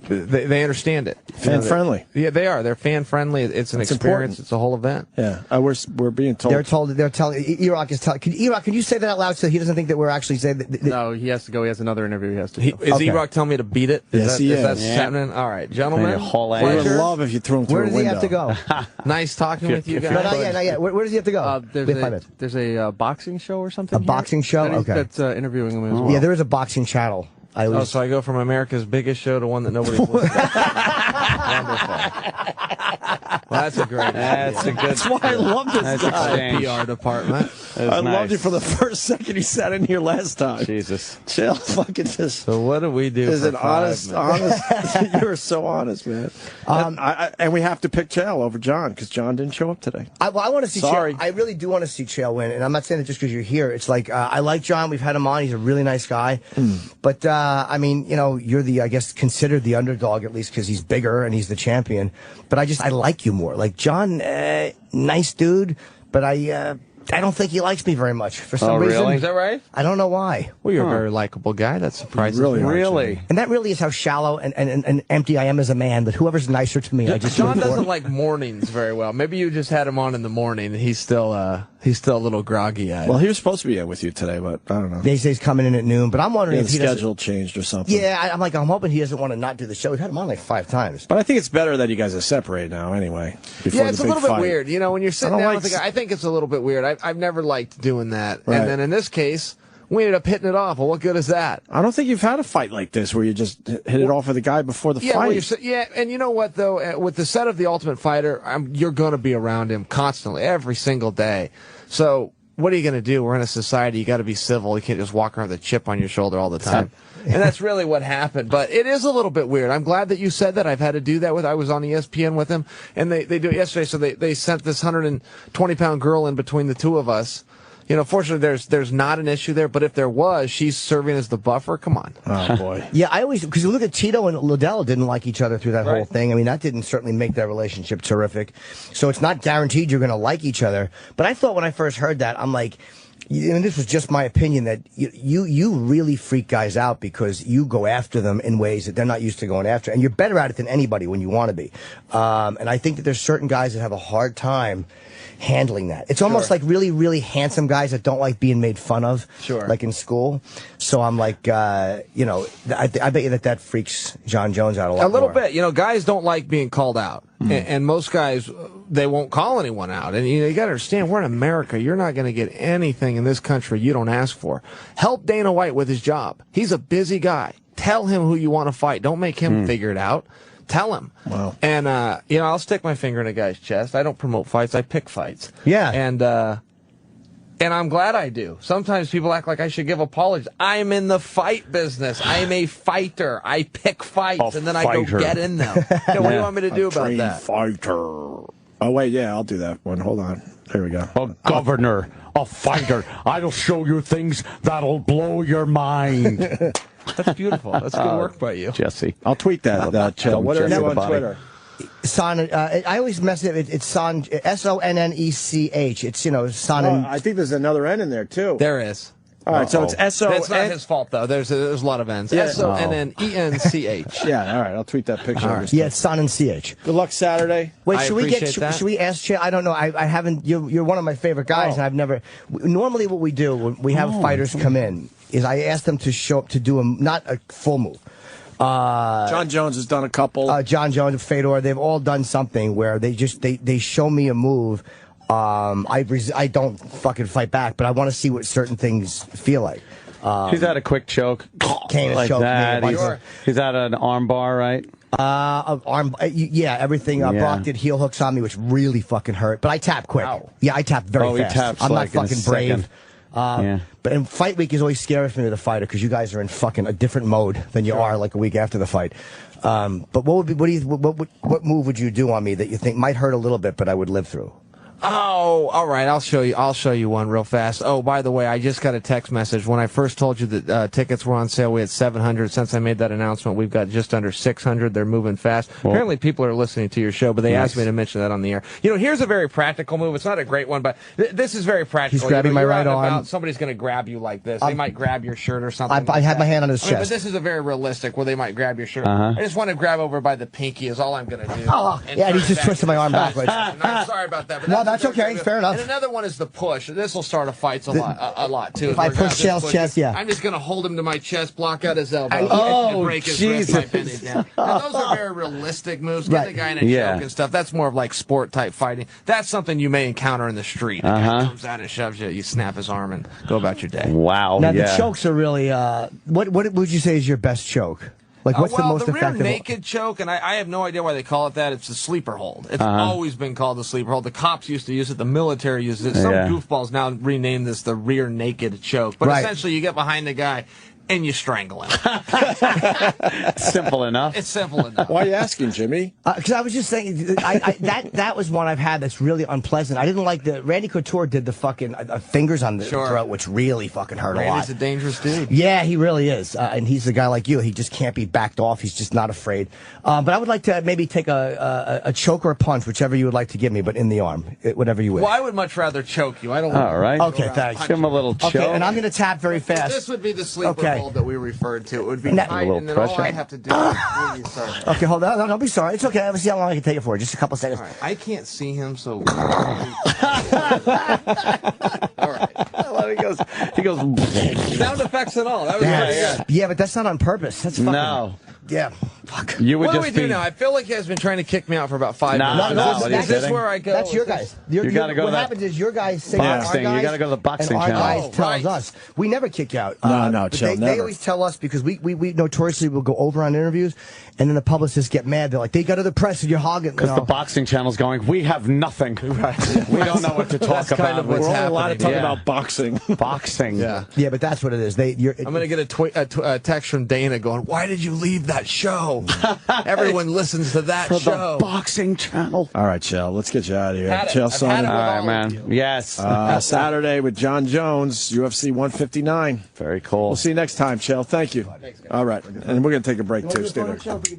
[SPEAKER 4] they understand it.
[SPEAKER 1] Fan-friendly.
[SPEAKER 4] Yeah, they are. They're fan-friendly. It's an experience.
[SPEAKER 1] important.
[SPEAKER 4] It's a whole event.
[SPEAKER 1] Yeah, we're being told.
[SPEAKER 3] They're telling Iraq is telling. Iraq, can you say that out loud so he doesn't think that we're actually saying that?
[SPEAKER 6] No, he has to go. He has another interview he has to do.
[SPEAKER 4] Is
[SPEAKER 3] Okay.
[SPEAKER 4] Iraq telling me to beat it?
[SPEAKER 1] Yes, he
[SPEAKER 4] is. That
[SPEAKER 1] is.
[SPEAKER 2] Yeah.
[SPEAKER 4] happening? All right, gentlemen.
[SPEAKER 2] Maybe a whole
[SPEAKER 1] We would
[SPEAKER 2] Pleasure.
[SPEAKER 1] love if you threw him through
[SPEAKER 3] Where
[SPEAKER 1] a
[SPEAKER 3] does he
[SPEAKER 1] window.
[SPEAKER 3] have to go?
[SPEAKER 4] Nice talking with you
[SPEAKER 2] if
[SPEAKER 4] guys.
[SPEAKER 2] you're-
[SPEAKER 3] No, not yet. Where does he have to go? We have 5 minutes.
[SPEAKER 6] There's a boxing show or something.
[SPEAKER 3] A boxing show? Okay.
[SPEAKER 6] That's interviewing him as well.
[SPEAKER 3] Yeah, there is a boxing channel. I always,
[SPEAKER 4] so I go from America's biggest show to one that nobody's listening to. Wonderful. Well, that's a great
[SPEAKER 2] That's a good.
[SPEAKER 1] That's why I love this
[SPEAKER 2] Nice
[SPEAKER 1] guy.
[SPEAKER 2] exchange.
[SPEAKER 4] PR department.
[SPEAKER 1] I loved you for the first second he sat in here last time.
[SPEAKER 2] Jesus.
[SPEAKER 1] Chael fucking just
[SPEAKER 4] So what do we do?
[SPEAKER 1] is
[SPEAKER 4] for
[SPEAKER 1] an
[SPEAKER 4] 5
[SPEAKER 1] honest. You're so honest, man. And we have to pick Chael over John because John didn't show up today.
[SPEAKER 3] I want to see
[SPEAKER 1] Sorry.
[SPEAKER 3] Chael. I really do want to see Chael win, and I'm not saying it just because you're here. It's like I like John. We've had him on. He's a really nice guy. But I mean, you know, you're the, I guess, considered the underdog at least because he's bigger and he's the champion. But I like you more. Like John, nice dude, but I don't think he likes me very much for some reason.
[SPEAKER 2] really?
[SPEAKER 4] Is that right?
[SPEAKER 3] I don't know why.
[SPEAKER 4] Well, you're a very likable guy. That surprises
[SPEAKER 1] really
[SPEAKER 4] me.
[SPEAKER 1] are,
[SPEAKER 2] Really?
[SPEAKER 3] And that really is how shallow and empty I am as a man, that whoever's nicer to me, I just
[SPEAKER 4] John
[SPEAKER 3] root for.
[SPEAKER 4] doesn't like mornings very well. Maybe you just had him on in the morning, and he's still a little groggy eyed.
[SPEAKER 1] Well, he was supposed to be with you today, but I don't know.
[SPEAKER 3] They say he's coming in at noon, but I'm wondering
[SPEAKER 1] Yeah,
[SPEAKER 3] if
[SPEAKER 1] the
[SPEAKER 3] he doesn't.
[SPEAKER 1] schedule changed or something.
[SPEAKER 3] Yeah, I'm hoping he doesn't want to not do the show. We've had him on like 5 times.
[SPEAKER 1] But I think it's better that you guys are separated now anyway. Before
[SPEAKER 4] Yeah, it's
[SPEAKER 1] the
[SPEAKER 4] a
[SPEAKER 1] big
[SPEAKER 4] little bit
[SPEAKER 1] fight.
[SPEAKER 4] weird. You know, when you're sitting
[SPEAKER 1] I don't
[SPEAKER 4] down
[SPEAKER 1] like
[SPEAKER 4] with a guy, I think it's a little bit weird. I've never liked doing that.
[SPEAKER 1] Right.
[SPEAKER 4] And then in this case, we ended up hitting it off. Well, what good is that?
[SPEAKER 1] I don't think you've had a fight like this where you just hit it off with a guy before the
[SPEAKER 4] Yeah,
[SPEAKER 1] fight.
[SPEAKER 4] well, and you know what, though? With the set of The Ultimate Fighter, you're going to be around him constantly, every single day. So what are you going to do? We're in a society. You got to be civil. You can't just walk around with a chip on your shoulder all the time. And that's really what happened. But it is a little bit weird. I'm glad that you said that. I've had to do that I was on ESPN with him, and they do it yesterday. So they sent this 120-pound girl in between the two of us. You know, fortunately, there's not an issue there, but if there was, she's serving as the buffer. Come on.
[SPEAKER 1] Oh, boy.
[SPEAKER 3] Yeah, I always, because you look at Tito and Liddell didn't like each other through that whole
[SPEAKER 4] Right.
[SPEAKER 3] thing. I mean, that didn't certainly make their relationship terrific. So it's not guaranteed you're going to like each other. But I thought when I first heard that, I'm like, and this was just my opinion, that you really freak guys out because you go after them in ways that they're not used to going after. And you're better at it than anybody when you want to be. And I think that there's certain guys that have a hard time handling that. It's almost like really, really handsome guys that don't like being made fun of, like in school. So I'm like, you know, I bet you that freaks John Jones out a lot.
[SPEAKER 4] A little
[SPEAKER 3] more.
[SPEAKER 4] bit. You know, guys don't like being called out. And most guys, they won't call anyone out. And you got to understand, we're in America. You're not going to get anything in this country you don't ask for. Help Dana White with his job. He's a busy guy. Tell him who you want to fight. Don't make him figure it out. Tell him.
[SPEAKER 1] Wow.
[SPEAKER 4] And, you know, I'll stick my finger in a guy's chest. I don't promote fights. I pick fights.
[SPEAKER 3] Yeah.
[SPEAKER 4] And I'm glad I do. Sometimes people act like I should give apologies. I'm in the fight business. I'm a fighter. I pick fights, and then I go get in them. You know, what do you want me to do about
[SPEAKER 1] Trained
[SPEAKER 4] that?
[SPEAKER 1] fighter. Oh, wait, yeah, I'll do that one. Hold on. There we go.
[SPEAKER 2] A governor, a fighter. I'll show you things that'll blow your mind.
[SPEAKER 4] That's beautiful. That's good work by you.
[SPEAKER 2] Jesse.
[SPEAKER 1] I'll tweet that. Chael. What are
[SPEAKER 2] Jesse
[SPEAKER 1] you
[SPEAKER 2] the
[SPEAKER 1] on
[SPEAKER 2] body.
[SPEAKER 1] Twitter?
[SPEAKER 3] Son, I always mess it up. It's Son, Sonnech. It's, you know, Sonnen.
[SPEAKER 1] I think there's another N in there, too.
[SPEAKER 4] There is.
[SPEAKER 1] All right, so it's S-O-N.
[SPEAKER 4] That's not his fault, though. There's a lot of N's.
[SPEAKER 1] Yeah.
[SPEAKER 4] S-O-N-N-E-N-C-H.
[SPEAKER 1] Yeah, all right, I'll tweet that picture.
[SPEAKER 3] Yeah, it's Sonnen CH.
[SPEAKER 1] Good luck Saturday.
[SPEAKER 3] Wait,
[SPEAKER 4] I
[SPEAKER 3] should we
[SPEAKER 4] appreciate that.
[SPEAKER 3] should we ask Chael? I don't know. I haven't. You're one of my favorite guys, and I've never. Normally, what we do when we have fighters come in is I ask them to show up to do not a full move.
[SPEAKER 1] John Jones has done a couple.
[SPEAKER 3] John Jones, Fedor, they've all done something where they show me a move. I don't fucking fight back, but I want to see what certain things feel like.
[SPEAKER 2] He's had a quick choke.
[SPEAKER 3] Kane has
[SPEAKER 2] like
[SPEAKER 3] choked me
[SPEAKER 2] that.
[SPEAKER 3] a bunch.
[SPEAKER 2] He's had an arm bar, right?
[SPEAKER 3] Everything.
[SPEAKER 2] Yeah.
[SPEAKER 3] Brock did heel hooks on me, which really fucking hurt. But I tap quick.
[SPEAKER 4] Wow.
[SPEAKER 3] Yeah, I tap very
[SPEAKER 2] He
[SPEAKER 3] fast.
[SPEAKER 2] taps
[SPEAKER 3] I'm
[SPEAKER 2] like
[SPEAKER 3] not
[SPEAKER 2] in a
[SPEAKER 3] fucking brave.
[SPEAKER 2] second. Yeah.
[SPEAKER 3] But in fight week is always scary for me, the fighter, because you guys are in fucking a different mode than you are like a week after the fight. But what move would you do on me that you think might hurt a little bit, but I would live through?
[SPEAKER 4] Oh, all right. I'll show you one real fast. Oh, by the way, I just got a text message. When I first told you that tickets were on sale, we had 700. Since I made that announcement, we've got just under 600. They're moving fast. Apparently, people are listening to your show, but they asked me to mention that on the air. You know, here's a very practical move. It's not a great one, but this is very practical.
[SPEAKER 3] He's grabbing my
[SPEAKER 4] You're
[SPEAKER 3] right
[SPEAKER 4] out and
[SPEAKER 3] arm.
[SPEAKER 4] about, somebody's going to grab you like this. They might grab your shirt or something.
[SPEAKER 3] I had my hand on his
[SPEAKER 4] But
[SPEAKER 3] chest.
[SPEAKER 4] this is a very realistic where they might grab your shirt. I just want to grab over by the pinky is all I'm going to do.
[SPEAKER 3] Oh, yeah, and he's just twisting my arm backwards.
[SPEAKER 4] I'm sorry about that. But
[SPEAKER 3] No, that's okay. Fair enough.
[SPEAKER 4] And another one is the push. This will start a fight a lot too.
[SPEAKER 3] If I push Chael's chest, yeah.
[SPEAKER 4] I'm just going to hold him to my chest, block out his elbow, and break his wrist by pinning it down. Now, those are very realistic moves. Get the guy in a choke and stuff. That's more of like sport type fighting. That's something you may encounter in the street. The guy comes out and shoves you. You snap his arm and go about your day.
[SPEAKER 2] Wow.
[SPEAKER 3] Now the chokes are really. What would you say is your best choke? Like, what's the most effective?
[SPEAKER 4] The rear naked choke, and I have no idea why they call it that. It's the sleeper hold. It's always been called the sleeper hold. The cops used to use it. The military uses it. Some goofballs now rename this the rear naked choke. But essentially, you get behind the guy and you strangle him.
[SPEAKER 2] Simple enough.
[SPEAKER 4] It's simple enough.
[SPEAKER 1] Why are you asking, Jimmy?
[SPEAKER 3] Because I was just saying, that was one I've had that's really unpleasant. I didn't like Randy Couture did the fucking fingers on the throat, which really fucking hurt a lot.
[SPEAKER 4] Randy's a dangerous dude.
[SPEAKER 3] Yeah, he really is. And he's a guy like you. He just can't be backed off. He's just not afraid. But I would like to maybe take a choke or a punch, which-ever you would like to give me, but in the arm, whatever you wish.
[SPEAKER 4] Well, I would much rather choke you. I don't want
[SPEAKER 2] All right.
[SPEAKER 3] Okay, thanks.
[SPEAKER 2] Give him a little choke.
[SPEAKER 3] Okay, and I'm going to tap very fast.
[SPEAKER 4] This would be the sleeper hold that we referred to. It would be tight, and then all I have to do is really sorry.
[SPEAKER 3] Okay, hold on. No, don't be sorry. It's okay. Let's see how long I can take it for. Just a couple seconds.
[SPEAKER 4] All right. I can't see him, so... all right.
[SPEAKER 2] He goes.
[SPEAKER 4] Sound effects and all. That was pretty good.
[SPEAKER 3] Yeah, but that's not on purpose. That's fucking...
[SPEAKER 2] No.
[SPEAKER 3] Yeah. Fuck.
[SPEAKER 2] You would
[SPEAKER 4] What do
[SPEAKER 2] just
[SPEAKER 4] we do now? I feel like he has been trying to kick me out for about 5 minutes.
[SPEAKER 2] No,
[SPEAKER 4] Is this where I go?
[SPEAKER 3] That's your guys.
[SPEAKER 2] You gotta go
[SPEAKER 3] what
[SPEAKER 2] to that
[SPEAKER 3] happens is your guys say
[SPEAKER 2] boxing.
[SPEAKER 3] our guys,
[SPEAKER 2] You gotta go to the boxing
[SPEAKER 3] and our
[SPEAKER 2] channel.
[SPEAKER 3] guys tells us. We never kick you out.
[SPEAKER 1] No,
[SPEAKER 3] but
[SPEAKER 1] chill,
[SPEAKER 3] they
[SPEAKER 1] never.
[SPEAKER 3] always tell us because we notoriously will go over on interviews, and then the publicists get mad. They're like, they go to the press and you're hogging.
[SPEAKER 2] Because the boxing channel's going, we have nothing. We don't know what to talk about.
[SPEAKER 4] kind of what's
[SPEAKER 1] We're only allowed to talk
[SPEAKER 2] Yeah.
[SPEAKER 1] about boxing.
[SPEAKER 2] Boxing.
[SPEAKER 1] Yeah.
[SPEAKER 3] Yeah, but that's what it is.
[SPEAKER 4] I'm going to get a text from Dana going, why did you leave that show? Everyone listens to that
[SPEAKER 2] For
[SPEAKER 4] show.
[SPEAKER 2] the boxing channel.
[SPEAKER 1] All right, Chael, let's get you out of here.
[SPEAKER 4] Had it.
[SPEAKER 1] Chael
[SPEAKER 4] I've had it
[SPEAKER 1] Sonnen.
[SPEAKER 4] with
[SPEAKER 2] All right,
[SPEAKER 4] all
[SPEAKER 2] man.
[SPEAKER 4] of you.
[SPEAKER 2] Yes.
[SPEAKER 1] Saturday with John Jones, UFC 159.
[SPEAKER 2] Very cool.
[SPEAKER 1] We'll see you next time, Chael. Thank you. All right. And we're going to take a break, too. Stay there.